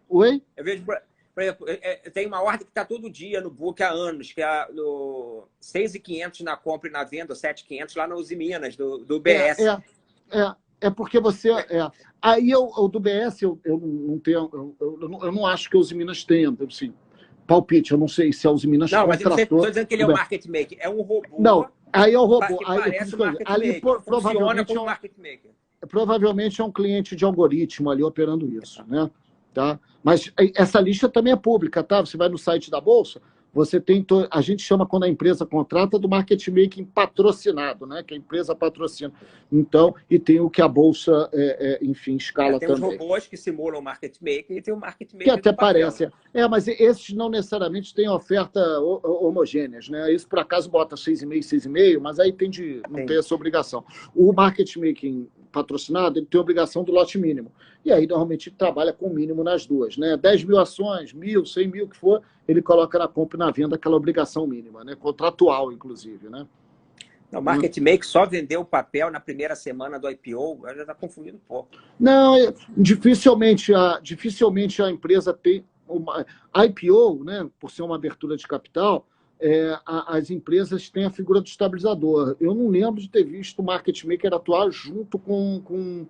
A: Oi?
B: Eu vejo, por exemplo, tem uma ordem que está todo dia no book há anos, que é no 6.500 na compra e na venda, 7.500 lá na Uzi Minas, do BS.
A: Porque você... Aí o do BS, eu não tenho... Eu não acho que a Uzi Minas tenha, assim, palpite, eu não sei se a Uzi Minas
B: contratou... Não, mas eu estou dizendo que ele é um market maker. É um robô...
A: Não, aí é o robô.
B: Que parece um market maker.
A: Provavelmente
B: como market maker.
A: Provavelmente é um cliente de algoritmo ali operando isso, né? Tá? Mas essa lista também é pública, tá? Você vai no site da Bolsa, você tem... A gente chama, quando a empresa contrata, do market making patrocinado, né? Que a empresa patrocina. Então, e tem o que a Bolsa, enfim, escala
B: tem
A: também.
B: Tem os robôs que simulam o market making e tem o market making
A: que até parece. Mas esses não necessariamente têm oferta homogêneas, né? Isso, por acaso, bota 6,5, 6,5, mas aí não tem essa obrigação. O market making patrocinado, ele tem a obrigação do lote mínimo. E aí, normalmente, ele trabalha com o mínimo nas duas, né? 10 mil ações, 1.000, 100 mil, que for, ele coloca na compra e na venda aquela obrigação mínima, né? Contratual, inclusive, né?
B: O market maker só vendeu o papel na primeira semana do IPO, já está confundindo um pouco.
A: Não, dificilmente a empresa tem uma IPO, né? Por ser uma abertura de capital, as empresas têm a figura do estabilizador. Eu não lembro de ter visto o market maker atuar junto com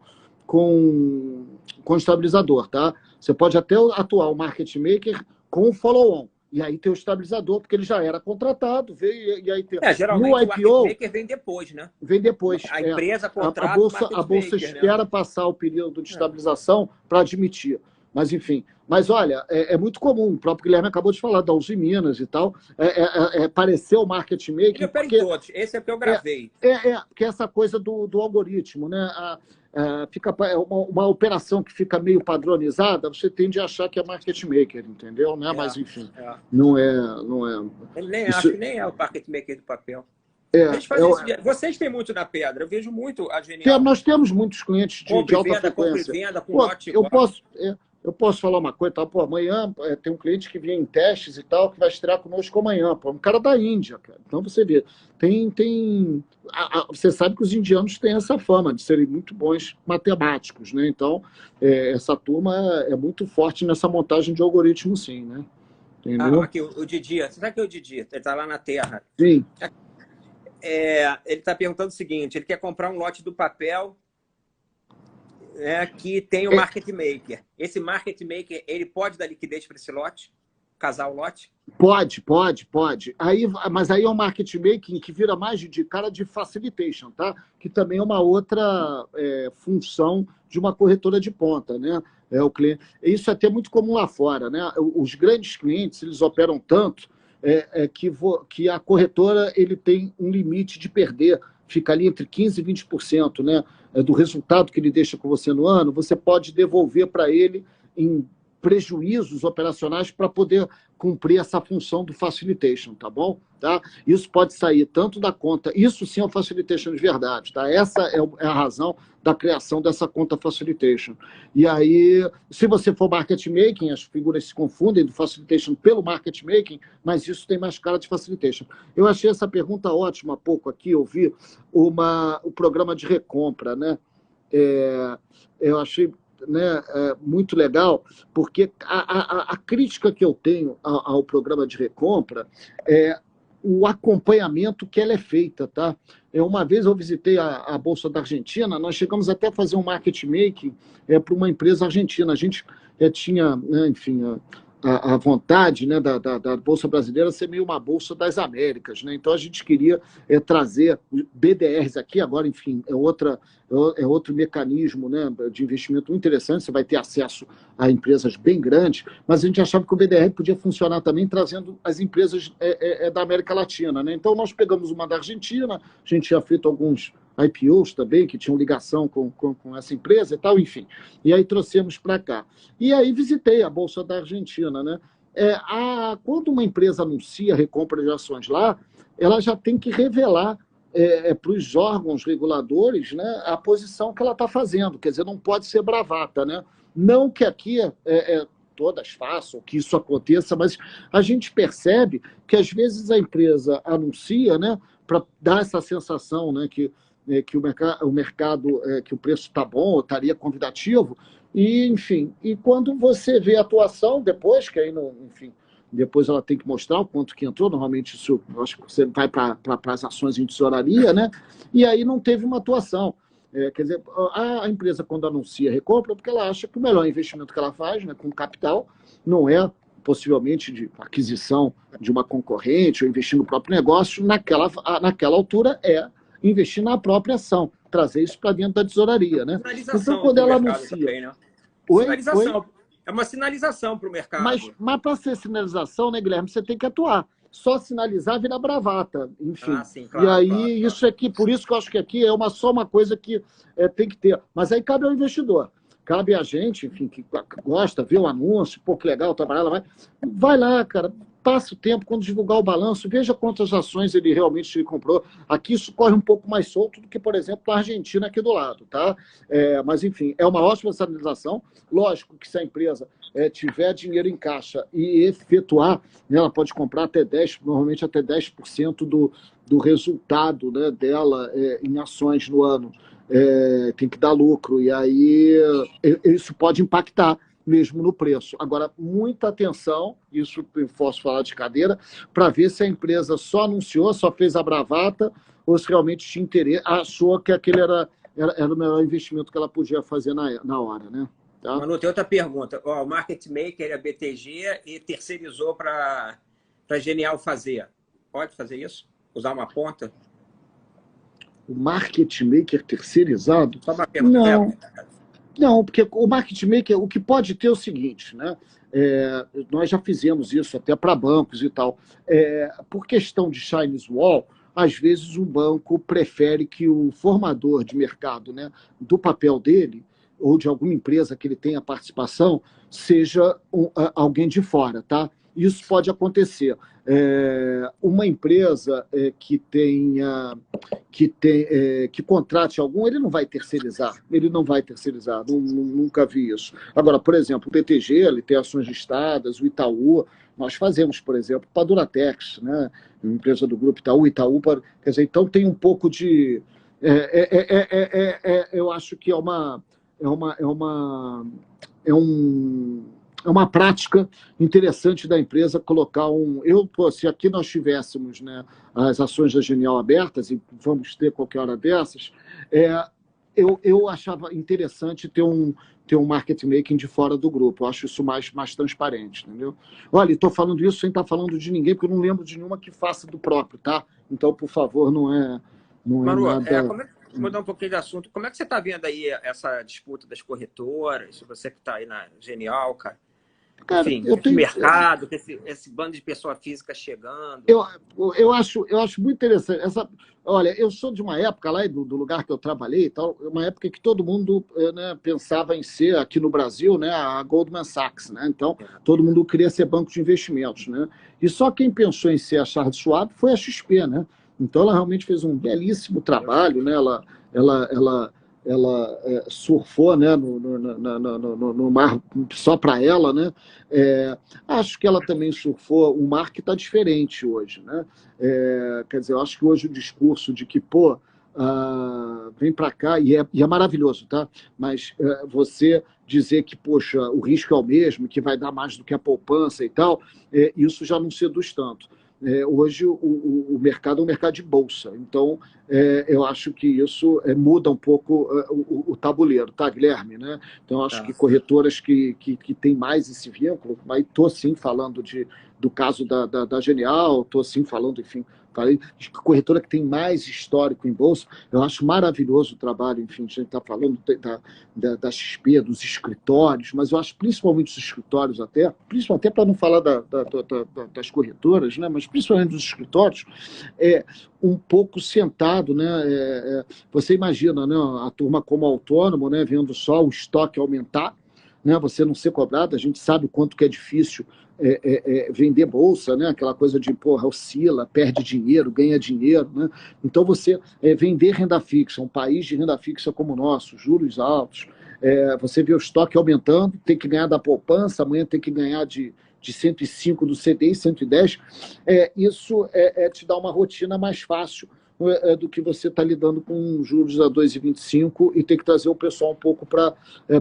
A: o estabilizador, tá? Você pode até atuar o market maker com o follow-on. E aí tem o estabilizador, porque ele já era contratado, veio e aí tem...
B: geralmente no IPO, o market maker vem depois, né?
A: Vem depois.
B: A empresa contrata
A: a bolsa espera, né, passar o período de estabilização para admitir. Mas, enfim. Mas, olha, é muito comum. O próprio Guilherme acabou de falar da Uzi Minas e tal. Pareceu o market making.
B: Eu pego todos. Esse é o que eu gravei.
A: Porque essa coisa do algoritmo, né? Fica uma operação que fica meio padronizada, você tende a achar que é market maker, entendeu? Né? Mas, enfim, não é.
B: Ele nem acho que nem é o market maker do papel. Vocês têm muito na pedra, eu vejo muito a Genial.
A: Nós temos muitos clientes de alta frequência.
B: Venda, com lote
A: eu posso falar uma coisa, tá? Pô, amanhã tem um cliente que vem em testes e tal, que vai estrear conosco amanhã, pô, um cara da Índia, cara. Então você vê, você sabe que os indianos têm essa fama de serem muito bons matemáticos, né? Então, essa turma é muito forte nessa montagem de algoritmo, sim, né? entendeu?
B: Aqui, o Didi, você sabe que é o Didi? Ele está lá na Terra.
A: Sim.
B: Ele está perguntando o seguinte, ele quer comprar um lote do papel que tem o market maker. Esse market maker, ele pode dar liquidez para esse lote? Casar o lote?
A: Pode. Mas aí é um market making que vira mais de cara de facilitation, tá? Que também é uma outra função de uma corretora de ponta, né? O cliente. Isso é até muito comum lá fora, né? Os grandes clientes, eles operam tanto que a corretora ele tem um limite de perder, fica ali entre 15% e 20%, né? Do resultado que ele deixa com você no ano, você pode devolver para ele em prejuízos operacionais para poder cumprir essa função do facilitation, tá bom? Tá? Isso pode sair tanto da conta, isso sim é o facilitation de verdade, tá? Essa é a razão da criação dessa conta facilitation. E aí, se você for market making, as figuras se confundem do facilitation pelo market making, mas isso tem mais cara de facilitation. Eu achei essa pergunta ótima há pouco aqui, eu vi o programa de recompra, né? Eu achei muito legal, porque a crítica que eu tenho ao programa de recompra é o acompanhamento que ela é feita, tá? Uma vez eu visitei a Bolsa da Argentina, nós chegamos até a fazer um market making para uma empresa argentina. A gente tinha, né, enfim, a vontade, né, da Bolsa Brasileira ser meio uma Bolsa das Américas, né? Então a gente queria trazer BDRs aqui, agora, enfim, é outro mecanismo, né, de investimento muito interessante, você vai ter acesso a empresas bem grandes, mas a gente achava que o BDR podia funcionar também trazendo as empresas da América Latina, né? Então nós pegamos uma da Argentina, a gente tinha feito alguns IPOs também, que tinham ligação com essa empresa e tal, enfim. E aí trouxemos para cá. E aí visitei a Bolsa da Argentina, né? Quando uma empresa anuncia recompra de ações lá, ela já tem que revelar para os órgãos reguladores, né, a posição que ela está fazendo. Quer dizer, não pode ser bravata, né? Não que aqui todas façam, que isso aconteça, mas a gente percebe que às vezes a empresa anuncia, né, para dar essa sensação, né, que o mercado, que o preço está bom, estaria convidativo, e, enfim, e quando você vê a atuação depois, que aí, enfim, depois ela tem que mostrar o quanto que entrou, normalmente isso, eu acho que você vai para as ações em tesouraria, né, e aí não teve uma atuação. Quer dizer, a empresa, quando anuncia recompra, porque ela acha que o melhor investimento que ela faz, né, com capital, não é possivelmente de aquisição de uma concorrente ou investir no próprio negócio, naquela altura investir na própria ação, trazer isso para dentro da tesouraria, né? Então, quando ela anuncia...
B: Também, né? Sinalização. É uma sinalização para o mercado.
A: Mas para ser sinalização, né, Guilherme, você tem que atuar. Só sinalizar vira bravata, enfim.
B: Sim, claro,
A: e aí,
B: claro.
A: Isso aqui, por isso que eu acho que aqui é só uma coisa que tem que ter. Mas aí cabe ao investidor. Cabe a gente, enfim, que gosta, vê o anúncio, pô, que legal, trabalhar lá, vai lá, cara, passa o tempo, quando divulgar o balanço, veja quantas ações ele realmente comprou. Aqui isso corre um pouco mais solto do que, por exemplo, a Argentina aqui do lado, tá? Mas, enfim, é uma ótima sinalização. Lógico que se a empresa tiver dinheiro em caixa e efetuar, né, ela pode comprar normalmente até 10% do resultado, né, dela em ações no ano. Tem que dar lucro, e aí isso pode impactar mesmo no preço. Agora, muita atenção, isso eu posso falar de cadeira, para ver se a empresa só anunciou, só fez a bravata, ou se realmente tinha interesse, achou que aquele era o melhor investimento que ela podia fazer na hora, né? Tá?
B: Manu, tem outra pergunta. O market maker é BTG e terceirizou para Genial fazer. Pode fazer isso? Usar uma ponta?
A: O market maker terceirizado?
B: Só uma pergunta.
A: Não, porque o market maker, o que pode ter é o seguinte, né? Nós já fizemos isso até para bancos e tal. Por questão de Chinese Wall, às vezes o banco prefere que o formador de mercado, né, do papel dele, ou de alguma empresa que ele tenha participação, seja alguém de fora, tá? Isso pode acontecer. Uma empresa que contrate algum, ele não vai terceirizar. Nunca vi isso. Agora, por exemplo, o BTG, ele tem ações listadas, o Itaú, nós fazemos, por exemplo, para a Duratex, né? Uma empresa do grupo Itaú, quer dizer, então tem um pouco de... eu acho que é um é uma prática interessante da empresa colocar se aqui nós tivéssemos, né, as ações da Genial abertas, e vamos ter qualquer hora dessas, eu achava interessante ter um market making de fora do grupo. Eu acho isso mais transparente, entendeu? Olha, estou falando isso sem estar falando de ninguém, porque eu não lembro de nenhuma que faça do próprio, tá? Então, por favor, não é
B: Maru,
A: nada...
B: mudar um pouquinho de assunto, como é que você está vendo aí essa disputa das corretoras? Você que está aí na Genial, cara.
A: Cara,
B: Enfim, esse mercado, esse bando de pessoa física chegando.
A: Eu acho muito interessante. Olha, eu sou de uma época lá do lugar que eu trabalhei e tal, uma época que todo mundo, né, pensava em ser, aqui no Brasil, né, a Goldman Sachs, né? Então, todo mundo queria ser banco de investimentos, né? E só quem pensou em ser a Charles Schwab foi a XP, né? Então, ela realmente fez um belíssimo trabalho, né? Ela surfou, né, no mar só para ela, né? Acho que ela também surfou um mar que está diferente hoje, né? Quer dizer, eu acho que hoje o discurso de que, pô, vem para cá, e é maravilhoso, tá? Mas você dizer que, poxa, o risco é o mesmo, que vai dar mais do que a poupança e tal, isso já não seduz tanto. Hoje o mercado é um mercado de bolsa, então eu acho que isso muda um pouco o tabuleiro, tá, Guilherme? Né? Então, eu acho que corretoras que têm mais esse vínculo, mas estou sim falando do caso da Genial, estou sim falando, enfim, falei de corretora que tem mais histórico em bolsa. Eu acho maravilhoso o trabalho, enfim, a gente está falando da XP, dos escritórios, mas eu acho principalmente os escritórios principalmente para não falar das corretoras, né, mas principalmente dos escritórios, um pouco sentado, né? Você imagina, né, a turma como autônomo, né, vendo só o estoque aumentar, né, você não ser cobrado, a gente sabe o quanto que é difícil vender bolsa, né? Aquela coisa de, porra, oscila, perde dinheiro, ganha dinheiro, né? Então, você vender renda fixa, um país de renda fixa como o nosso, juros altos, você vê o estoque aumentando, tem que ganhar da poupança, amanhã tem que ganhar de 105 do CDI, 110, isso te dá uma rotina mais fácil do que você está lidando com juros a 2,25 e ter que trazer o pessoal um pouco para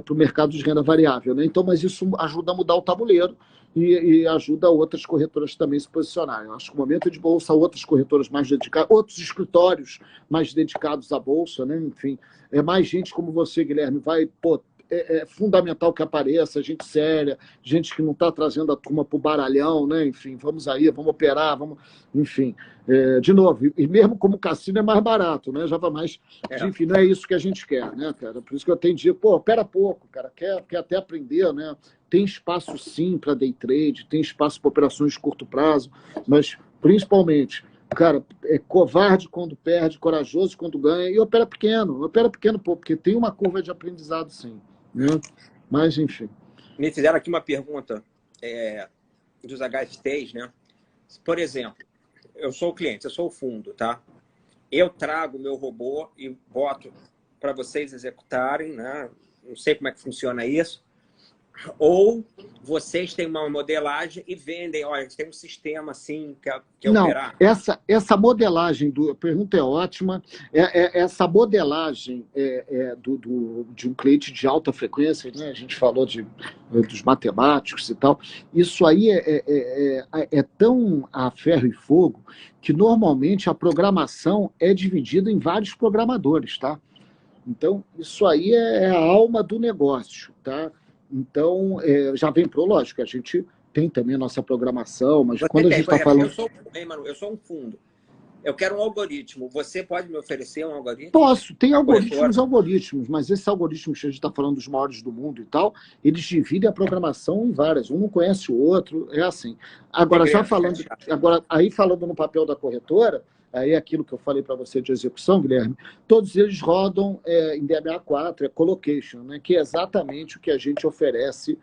A: o mercado de renda variável. Né? Então, mas isso ajuda a mudar o tabuleiro e ajuda outras corretoras também a se posicionarem. Acho que o momento é de bolsa, outras corretoras mais dedicadas, outros escritórios mais dedicados à bolsa, né? Enfim, mais gente como você, Guilherme, vai, pô, é fundamental que apareça gente séria, gente que não está trazendo a turma para o baralhão, né? Enfim, vamos aí, vamos operar, vamos, enfim. De novo, e mesmo como cassino é mais barato, né? Já vai mais. Enfim, não é isso que a gente quer, né, cara? Por isso que eu atendi, pô, opera pouco, cara, quer até aprender, né? Tem espaço sim para day trade, tem espaço para operações de curto prazo, mas principalmente, cara, é covarde quando perde, corajoso quando ganha, e opera pequeno, pô, porque tem uma curva de aprendizado sim. Né? Mas, enfim.
B: Me fizeram aqui uma pergunta dos HFTs, né? Por exemplo, eu sou o cliente, eu sou o fundo, tá? Eu trago o meu robô e boto para vocês executarem, né? Não sei como é que funciona isso. Ou vocês têm uma modelagem e vendem, olha, tem um sistema assim que é
A: não,
B: operar.
A: Essa modelagem, a pergunta é ótima, essa modelagem de um cliente de alta frequência, né? A gente falou dos matemáticos e tal, isso aí é tão a ferro e fogo que normalmente a programação é dividida em vários programadores, tá? Então, isso aí é a alma do negócio, tá? Então, já vem pro lógico, a gente tem também a nossa programação, mas quando a gente está falando...
B: Eu sou um fundo. Eu quero um algoritmo. Você pode me oferecer um algoritmo?
A: Posso. Tem algoritmos, mas esses algoritmos que a gente está falando dos maiores do mundo e tal, eles dividem a programação em várias. Um não conhece o outro, é assim. Agora, aí falando no papel da corretora, aí aquilo que eu falei para você de execução, Guilherme, todos eles rodam em DBA4, colocation, né, que é exatamente o que a gente oferece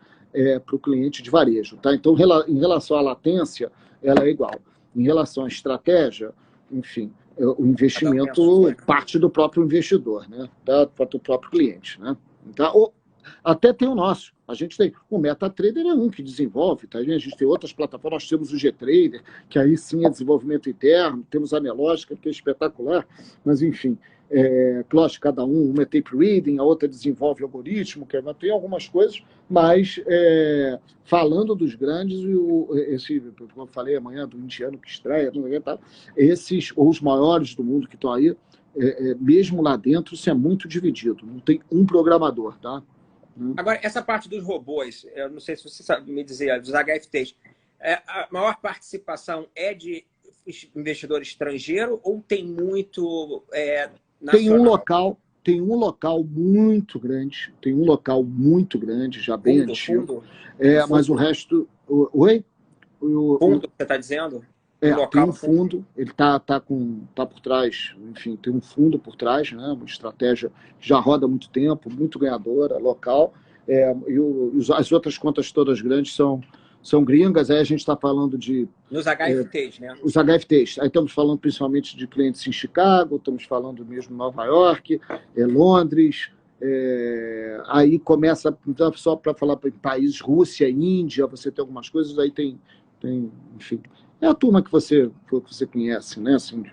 A: para o cliente de varejo. Tá? Então, em relação à latência, ela é igual. Em relação à estratégia, enfim, o investimento parte do próprio investidor, né? Do próprio cliente. Né? Então, até tem o nosso. A gente tem o MetaTrader é um que desenvolve, tá? A gente tem outras plataformas, nós temos o GTrader, que aí sim é desenvolvimento interno, temos a Nelógica, que é espetacular, mas enfim, Lógico, cada uma é tape reading, a outra desenvolve algoritmo, tem algumas coisas, mas falando dos grandes, como eu falei amanhã, do indiano que estreia, esses, ou os maiores do mundo que estão aí, mesmo lá dentro, isso é muito dividido, não tem um programador, tá?
B: Agora, essa parte dos robôs, eu não sei se você sabe me dizer, dos HFTs, a maior participação é de investidor estrangeiro ou tem muito nacional?
A: Tem um local muito grande, já bem antigo. Mas o resto... Oi?
B: Fundo, você está dizendo?
A: Tem um fundo, ele tá por trás, enfim, tem um fundo por trás, né, uma estratégia que já roda há muito tempo, muito ganhadora, local, e as outras contas todas grandes são gringas, aí a gente está falando de...
B: Nos HFTs, né?
A: Os HFTs, aí estamos falando principalmente de clientes em Chicago, estamos falando mesmo em Nova York, Londres, aí começa, só para falar em países, Rússia, Índia, você tem algumas coisas, aí tem enfim... É a turma que você conhece, né? Assim,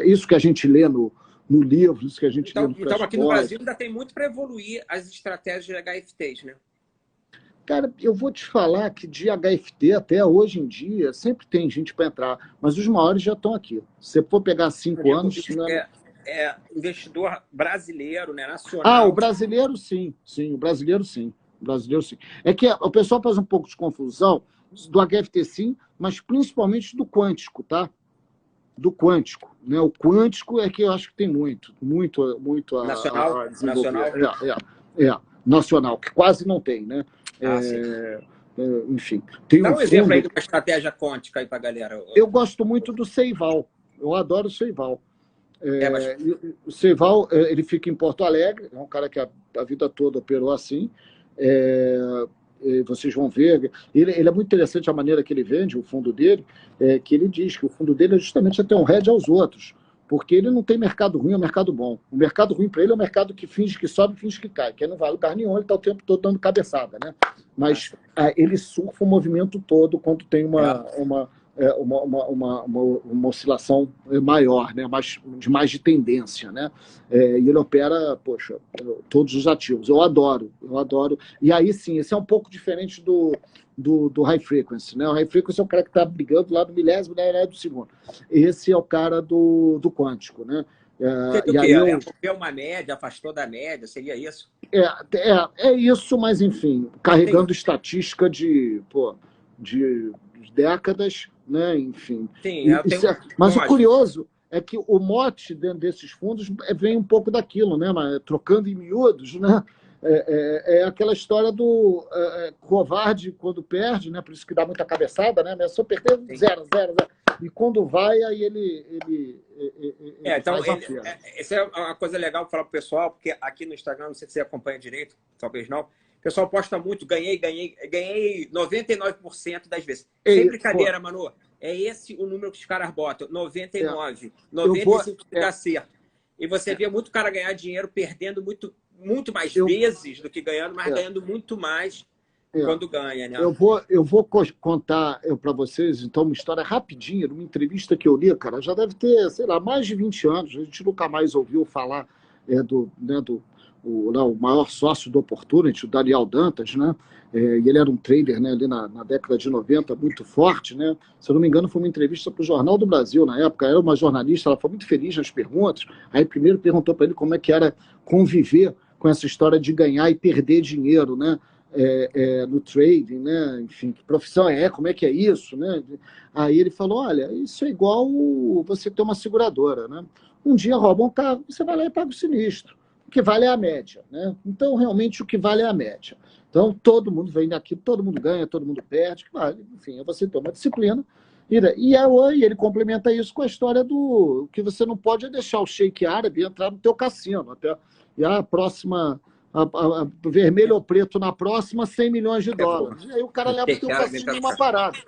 A: isso que a gente lê no livro, isso que a gente lê no
B: Então, aqui no Brasil ainda tem muito para evoluir as estratégias de HFTs, né?
A: Cara, eu vou te falar que de HFT até hoje em dia sempre tem gente para entrar, mas os maiores já estão aqui. Se você for pegar 5 anos...
B: investidor brasileiro, né? Nacional.
A: O brasileiro sim. O brasileiro sim. É que o pessoal faz um pouco de confusão do HFT sim, mas principalmente do quântico, tá? Do quântico, né? O quântico é que eu acho que tem muito
B: nacional,
A: nacional, que quase não tem, né? Enfim, tem
B: Dá um exemplo aí de uma estratégia quântica aí para a galera.
A: Eu gosto muito do Seival, eu adoro o Seival. O Seival, ele fica em Porto Alegre, é um cara que a vida toda operou assim. Vocês vão ver, ele é muito interessante a maneira que ele vende o fundo dele, que ele diz que o fundo dele é justamente até um hedge aos outros, porque ele não tem mercado ruim, é um mercado bom. O mercado ruim para ele é um mercado que finge que sobe, finge que cai, que não vai lugar nenhum, ele está o tempo todo dando cabeçada, né? Mas ele surfa o movimento todo quando tem uma oscilação maior, né? mais de tendência, né? E ele opera, todos os ativos. Eu adoro. E aí sim, esse é um pouco diferente do high frequency, né? O high frequency é o cara que está brigando lá do milésimo, né, do segundo. Esse é o cara do quântico, né?
B: Rompeu uma média, afastou da média, seria isso?
A: É isso, mas enfim, carregando estatística de décadas, né? Enfim.
B: Sim,
A: mas o curioso é que o mote dentro desses fundos vem um pouco daquilo, né? Mas, trocando em miúdos, né? Aquela história do covarde quando perde, né? Por isso que dá muita cabeçada, né? Mas só perder 0. E quando vai, aí ele
B: então, essa é uma coisa legal para falar para o pessoal, porque aqui no Instagram, não sei se você acompanha direito, talvez não, o pessoal posta muito, ganhei 99% das vezes. Sem brincadeira, Manu. É esse o número que os caras botam, 99. 95% dá certo. E você vê muito cara ganhar dinheiro perdendo muito mais vezes do que ganhando, mas ganhando muito mais quando ganha, né?
A: Eu vou contar para vocês, então, uma história rapidinha, numa entrevista que eu li, cara, já deve ter, sei lá, mais de 20 anos, a gente nunca mais ouviu falar o maior sócio do Opportunity, o Daniel Dantas, né? E ele era um trader, né, ali na década de 90, muito forte, né? Se eu não me engano, foi uma entrevista para o Jornal do Brasil na época. Era uma jornalista, ela foi muito feliz nas perguntas. Aí primeiro perguntou para ele como é que era conviver com essa história de ganhar e perder dinheiro, né? No trading, né? Enfim, que profissão como é que é isso, né? Aí ele falou, olha, isso é igual você ter uma seguradora, né? Um dia rouba um carro, você vai lá e paga o sinistro. O que vale é a média, né? Então, realmente, o que vale é a média. Então, todo mundo vem daqui, todo mundo ganha, todo mundo perde, enfim, é você ter uma disciplina. E ele complementa isso com a história do que você não pode deixar o sheik árabe entrar no teu cassino. E a próxima, vermelho ou preto na próxima, 100 milhões de dólares. E aí o cara leva o teu cassino numa parada.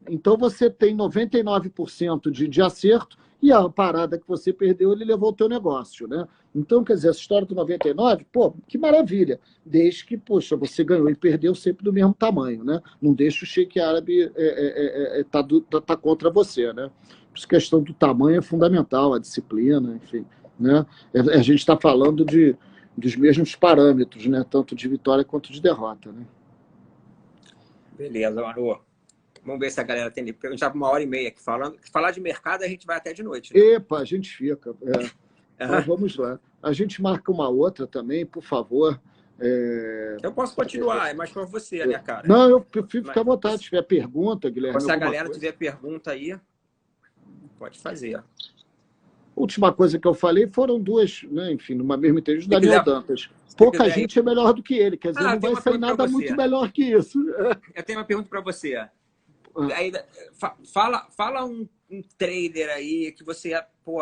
A: Então, você tem 99% de acerto e a parada que você perdeu, ele levou o teu negócio, né? Então, quer dizer, essa história do 99, que maravilha. Desde que, você ganhou e perdeu sempre do mesmo tamanho, né? Não deixa o sheik árabe tá contra você, né? Por isso a questão do tamanho é fundamental, a disciplina, enfim. né? A gente está falando dos mesmos parâmetros, né? Tanto de vitória quanto de derrota, né?
B: Beleza, Manu. Vamos ver se a galera tem. Já está 1h30 aqui falando. Falar de mercado, a gente vai até de noite, né?
A: Epa, a gente fica. Então vamos lá. A gente marca uma outra também, por favor.
B: Eu posso continuar, é mais para você, né, cara?
A: Não, eu fico à vontade. Se tiver pergunta, Guilherme.
B: Se a galera tiver pergunta aí, pode fazer.
A: Última coisa que eu falei foram duas, né, enfim, numa mesma entrevista, Daniel Dantas. Pouca gente é melhor do que ele, quer dizer, não vai sair nada muito melhor que isso.
B: Eu tenho uma pergunta para você. Aí, fala um trader aí que você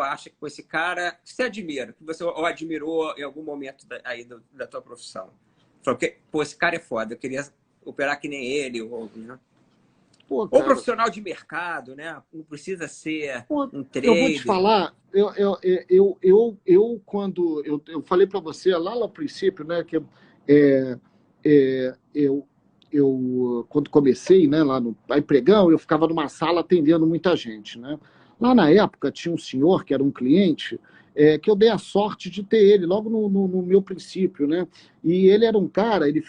B: acha que esse cara que você admira, que você ou admirou em algum momento aí da tua profissão. Falou que, esse cara é foda, eu queria operar que nem ele, né? Ou profissional de mercado, né? Não precisa ser um trader.
A: Eu vou te falar, quando eu falei para você lá no princípio, né, que quando comecei, né, lá no Pregão, eu ficava numa sala atendendo muita gente, né? Lá na época tinha um senhor que era um cliente que eu dei a sorte de ter ele logo no meu princípio, né? E ele era um cara, ele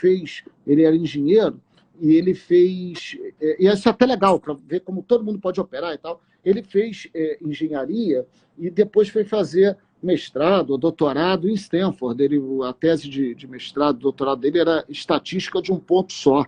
A: era engenheiro e ele fez, e isso é até legal para ver como todo mundo pode operar e tal. Ele fez engenharia e depois foi fazer mestrado, doutorado em Stanford. A tese de mestrado, doutorado dele era estatística de um ponto só,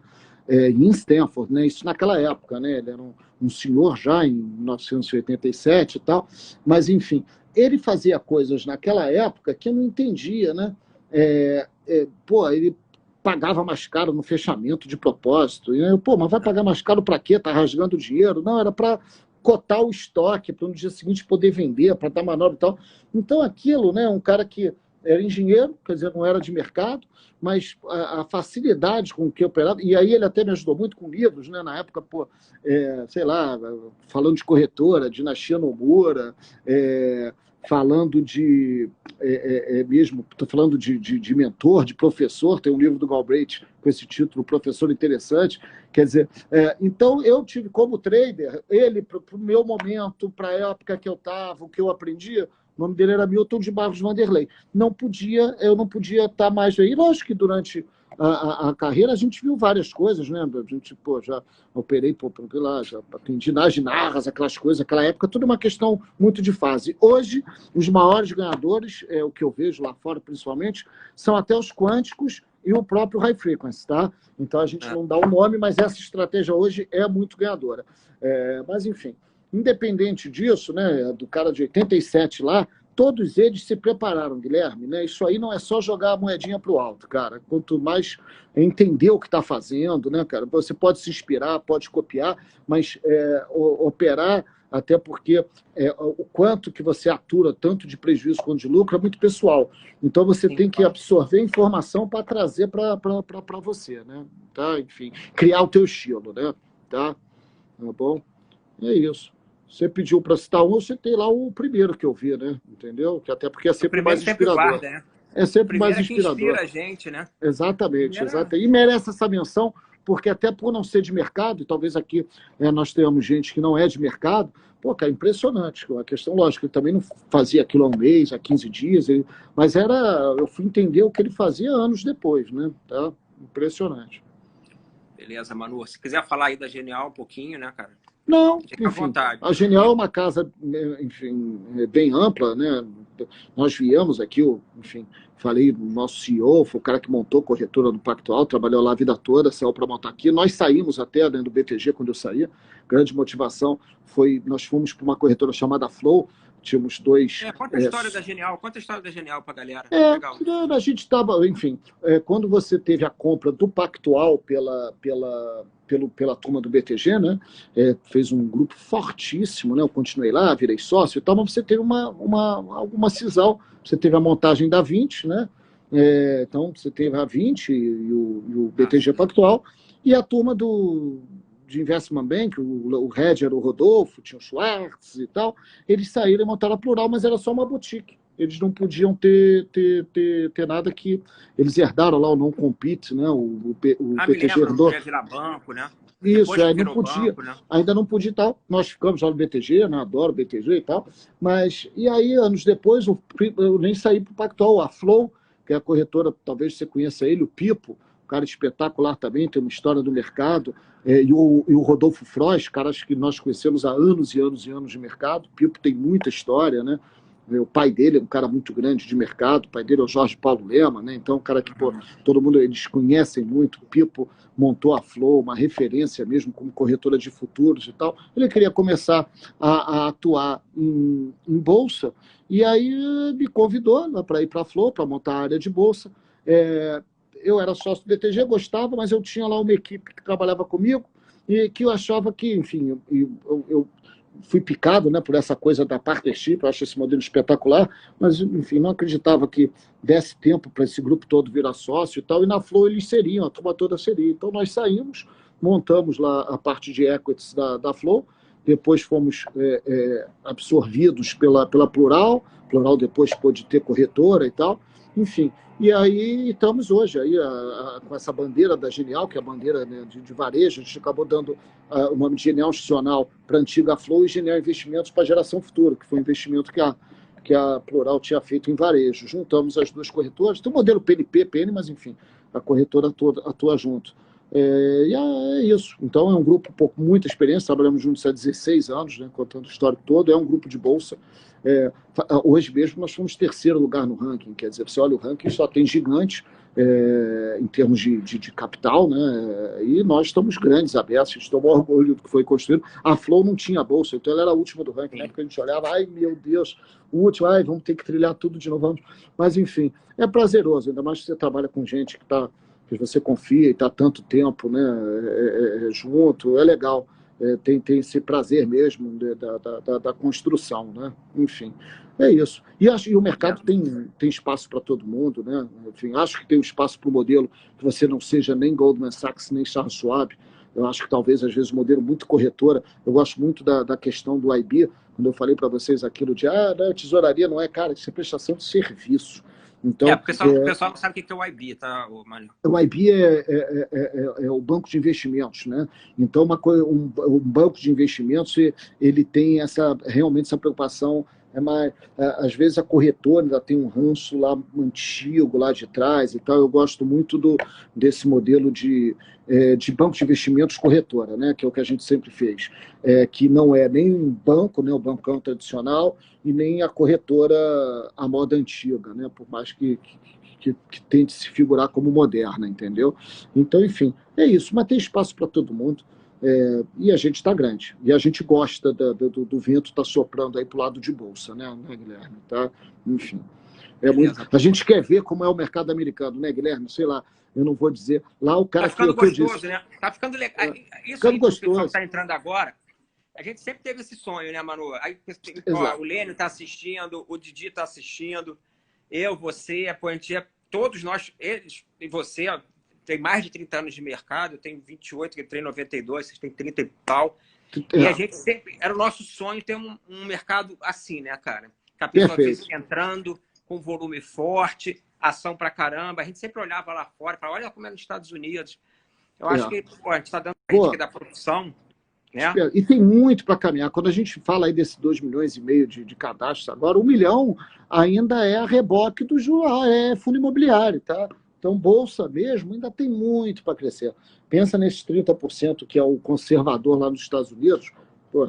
A: em Stanford, né? Isso naquela época, né? Ele era um senhor já em 1987 e tal, mas enfim, ele fazia coisas naquela época que eu não entendia, né? Ele pagava mais caro no fechamento de propósito. E eu, mas vai pagar mais caro para quê? Tá rasgando dinheiro? Não, era para cotar o estoque, para no dia seguinte poder vender, para dar manobra e tal. Então, aquilo, né, um cara que era engenheiro, quer dizer, não era de mercado, mas a facilidade com que operava, e aí ele até me ajudou muito com livros, né, na época, sei lá, falando de corretora, Dinastia Nomura, falando estou falando de mentor, de professor, tem um livro do Galbraith com esse título, Professor Interessante, quer dizer, então eu tive como trader, ele, para o meu momento, para a época que eu estava, o que eu aprendia, o nome dele era Milton de Barros Vanderlei. Eu não podia estar mais aí. Lógico que durante a carreira a gente viu várias coisas, né? A gente, já operei lá, já atendi nas narras, aquelas coisas, aquela época, tudo uma questão muito de fase. Hoje, os maiores ganhadores, o que eu vejo lá fora principalmente, são até os quânticos e o próprio high frequency, tá? Então a gente não dá o nome, mas essa estratégia hoje é muito ganhadora. Mas, enfim, independente disso, né, do cara de 87 lá, todos eles se prepararam, Guilherme, né? Isso aí não é só jogar a moedinha para o alto, cara. Quanto mais entender o que está fazendo, né, cara? Você pode se inspirar, pode copiar, mas operar, até porque o quanto que você atura, tanto de prejuízo quanto de lucro, é muito pessoal. Então você tem que absorver informação para trazer para você, né? Tá? Enfim, criar o teu estilo, né? Tá bom? É isso. Você pediu para citar um, eu citei lá o primeiro que eu vi, né? Entendeu? Que até porque é sempre mais inspirador.
B: Guarda, né?
A: É sempre mais inspirador.
B: Que inspira a gente, né?
A: Exatamente, exatamente. E merece essa menção, porque até por não ser de mercado, e talvez aqui nós tenhamos gente que não é de mercado, cara, impressionante. A questão, lógico, ele também não fazia aquilo há um mês, há 15 dias, mas eu fui entender o que ele fazia anos depois, né? Tá? Impressionante.
B: Beleza, Manu. Se quiser falar aí da Genial um pouquinho, né, cara?
A: Não,
B: fica à vontade.
A: A Genial é uma casa, enfim, bem ampla, né? Nós viemos aqui, enfim, falei, o nosso CEO foi o cara que montou a corretora do Pactual, trabalhou lá a vida toda, saiu para montar aqui. Nós saímos até dentro do BTG quando eu saía. Grande motivação foi, nós fomos para uma corretora chamada Flow. Tínhamos dois...
B: Conta a história da Genial. Conta a história da Genial para a galera.
A: Legal. A gente estava... Enfim, quando você teve a compra do Pactual pela turma do BTG, né? Fez um grupo fortíssimo, né? Eu continuei lá, virei sócio e tal, mas você teve alguma cisão. Você teve a montagem da 20, né? Então, você teve a 20 e o BTG Pactual, e a turma de Investment Bank, o Head era o Rodolfo, tinha o Schwartz e tal, eles saíram e montaram a Plural, mas era só uma boutique. Eles não podiam ter nada que... Eles herdaram lá o não compete, né? O BTG herdou.
B: Virar banco, né?
A: Isso,
B: Depois que
A: aí não
B: virou
A: podia,
B: banco, né?
A: ainda não podia e tal. Nós ficamos lá no BTG, né? Adoro o BTG e tal. Mas, e aí, anos depois, eu nem saí para o Pactual. A Flow, que é a corretora, talvez você conheça ele, o Pipo, um cara espetacular também, tem uma história do mercado. E o Rodolfo Frois, caras que nós conhecemos há anos e anos e anos de mercado. O Pipo tem muita história, né? O pai dele é um cara muito grande de mercado, o pai dele é o Jorge Paulo Lema, né? Então, um cara que, pô, todo mundo, eles conhecem muito. O Pipo montou a Flow, uma referência mesmo como corretora de futuros e tal. Ele queria começar a atuar em bolsa, e aí me convidou, né, para ir para a Flow, para montar a área de bolsa. Eu era sócio do BTG, gostava, mas eu tinha lá uma equipe que trabalhava comigo e que eu achava que, enfim, eu fui picado, né, por essa coisa da partnership, eu acho esse modelo espetacular, mas, enfim, não acreditava que desse tempo para esse grupo todo virar sócio e tal, e na Flow eles seriam, a turma toda seria. Então nós saímos, montamos lá a parte de equities da Flow, depois fomos absorvidos pela Plural depois pôde ter corretora e tal, enfim. E aí estamos hoje aí com essa bandeira da Genial, que é a bandeira, né, de varejo. A gente acabou dando o nome de Genial Institucional para a antiga Flow e Genial Investimentos para a Geração Futura, que foi um investimento que a Plural tinha feito em varejo. Juntamos as duas corretoras, tem o modelo PNP, PN, mas enfim, a corretora toda atua junto. E é isso. Então é um grupo com muita experiência, trabalhamos juntos há 16 anos, né, contando o histórico todo, é um grupo de bolsa. Hoje mesmo nós fomos terceiro lugar no ranking, quer dizer, você olha o ranking, só tem gigantes em termos de capital, né? E nós estamos grandes, abertos, estamos orgulhosos do que foi construído. A Flow não tinha bolsa, então ela era a última do ranking, né? Porque a gente olhava, ai meu Deus, o último, ai, vamos ter que trilhar tudo de novo. Mas enfim, é prazeroso, ainda mais que você trabalha com gente que você confia e está há tanto tempo, né, junto, é legal. Tem esse prazer mesmo da construção, né? Enfim, é isso. E o mercado tem espaço para todo mundo, né? Enfim, acho que tem um espaço para o modelo que você não seja nem Goldman Sachs, nem Charles Schwab. Eu acho que talvez, às vezes, o modelo muito corretora. Eu gosto muito da questão do IB, quando eu falei para vocês aquilo de, não, tesouraria não é, cara, isso é prestação de serviço. Então,
B: o pessoal não sabe o que é o IB, tá, Mário?
A: o IB é o banco de investimentos, né? Então, um banco de investimentos ele tem realmente essa preocupação. Às vezes a corretora ainda tem um ranço lá antigo, lá de trás e tal. Eu gosto muito desse modelo de banco de investimentos corretora, né? Que é o que a gente sempre fez. Que não é nem um banco, né? O bancão tradicional, e nem a corretora à moda antiga, né? Por mais que tente se figurar como moderna, entendeu? Então, enfim, é isso. Mas tem espaço para todo mundo. E a gente está grande. E a gente gosta do vento estar soprando aí para o lado de bolsa, né, Guilherme? Tá? Enfim. A gente quer ver como é o mercado americano, né, Guilherme? Sei lá, eu não vou dizer. Lá o cara
B: tá ficando
A: que eu
B: gostoso,
A: disse,
B: né? Tá ficando legal. Isso
A: ficando
B: aí,
A: gostoso.
B: o pessoal que tá entrando agora, a gente sempre teve esse sonho, né, Manu? Aí, o Lênio tá assistindo, o Didi tá assistindo, eu, você, a Pointier, todos nós, eles e você, tem mais de 30 anos de mercado, eu tenho 28, que entrei em 92, vocês têm 30 e pau. E a gente sempre, era o nosso sonho ter um mercado assim, né, cara? Que a pessoa viesse entrando com volume forte, ação pra caramba. A gente sempre olhava lá fora, falava, olha como é nos Estados Unidos. Eu acho que a gente está dando a gente da produção, né?
A: E tem muito para caminhar. Quando a gente fala aí desses 2,5 milhões de cadastros agora, 1 milhão ainda é a reboque do fundo imobiliário, tá? Então, bolsa mesmo ainda tem muito para crescer. Pensa nesses 30% que é o conservador lá nos Estados Unidos,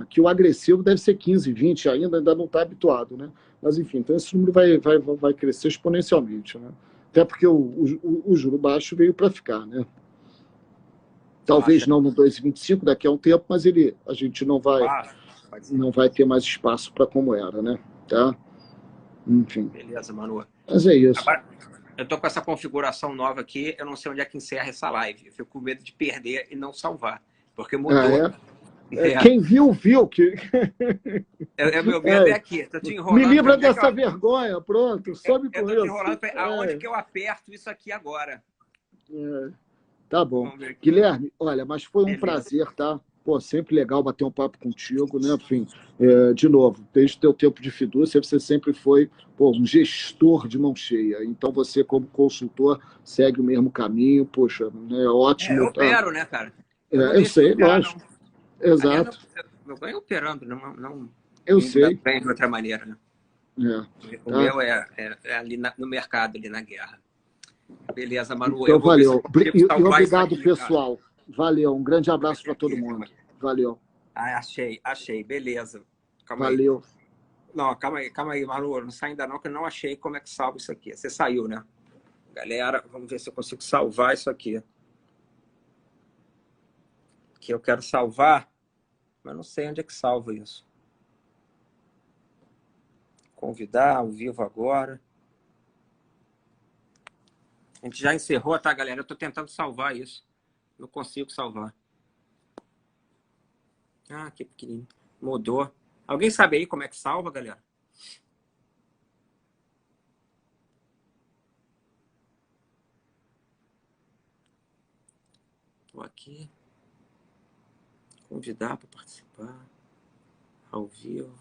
A: que o agressivo deve ser 15, 20 ainda não está habituado, né? Mas, enfim, então esse número vai crescer exponencialmente, né? Até porque o juro baixo veio para ficar, né? Talvez não no 2,25 daqui a um tempo, mas a gente não vai ter mais espaço para como era, né? Tá? Enfim.
B: Beleza, Manu.
A: Mas é isso.
B: Agora, eu tô com essa configuração nova aqui, eu não sei onde é que encerra essa live. Eu fico com medo de perder e não salvar, porque mudou.
A: Quem viu, viu.
B: Meu medo é aqui. Tô te enrolando.
A: Me livra dessa vergonha, pronto. Sobe com isso.
B: Eu tô te enrolando. Aonde que eu aperto isso aqui agora?
A: Tá bom. Guilherme, olha, mas foi um prazer, tá? Pô, sempre legal bater um papo contigo, né? Enfim, de novo, desde o teu tempo de fidúcia, você sempre foi um gestor de mão cheia. Então, você, como consultor, segue o mesmo caminho. Poxa, é ótimo.
B: Eu opero, né, cara? Eu não
A: Eu
B: deixo de
A: sei,
B: operar, não.
A: lógico.
B: Aliás,
A: Exato.
B: meu ganho é operando, não
A: Eu
B: indo
A: sei.
B: bem de outra maneira, né?
A: É,
B: O
A: tá?
B: meu é ali no mercado, ali na guerra. Beleza, Manu.
A: Então,
B: Eu vou ver se eu
A: valeu.
B: consigo
A: E
B: salvar isso
A: obrigado,
B: aqui, cara.
A: pessoal. Valeu. Um grande
B: Deixa eu
A: abraço
B: ver
A: para todo
B: aqui, calma
A: mundo.
B: aí.
A: Valeu.
B: Ah, achei. Beleza. Calma aí.
A: Valeu.
B: Não, calma aí, Manu. Não sai ainda não, que eu não achei como é que salva isso aqui. Você saiu, né? Galera, vamos ver se eu consigo salvar isso aqui. Que eu quero salvar, mas não sei onde é que salva isso. Convidar ao vivo agora. A gente já encerrou, tá, galera? Eu tô tentando salvar isso. Não consigo salvar. Ah, que pequenininho. Mudou. Alguém sabe aí como é que salva, galera? Tô aqui. Convidar para participar. Ao vivo.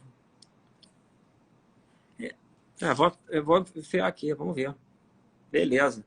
B: Eu vou enfiar aqui, vamos ver. Beleza.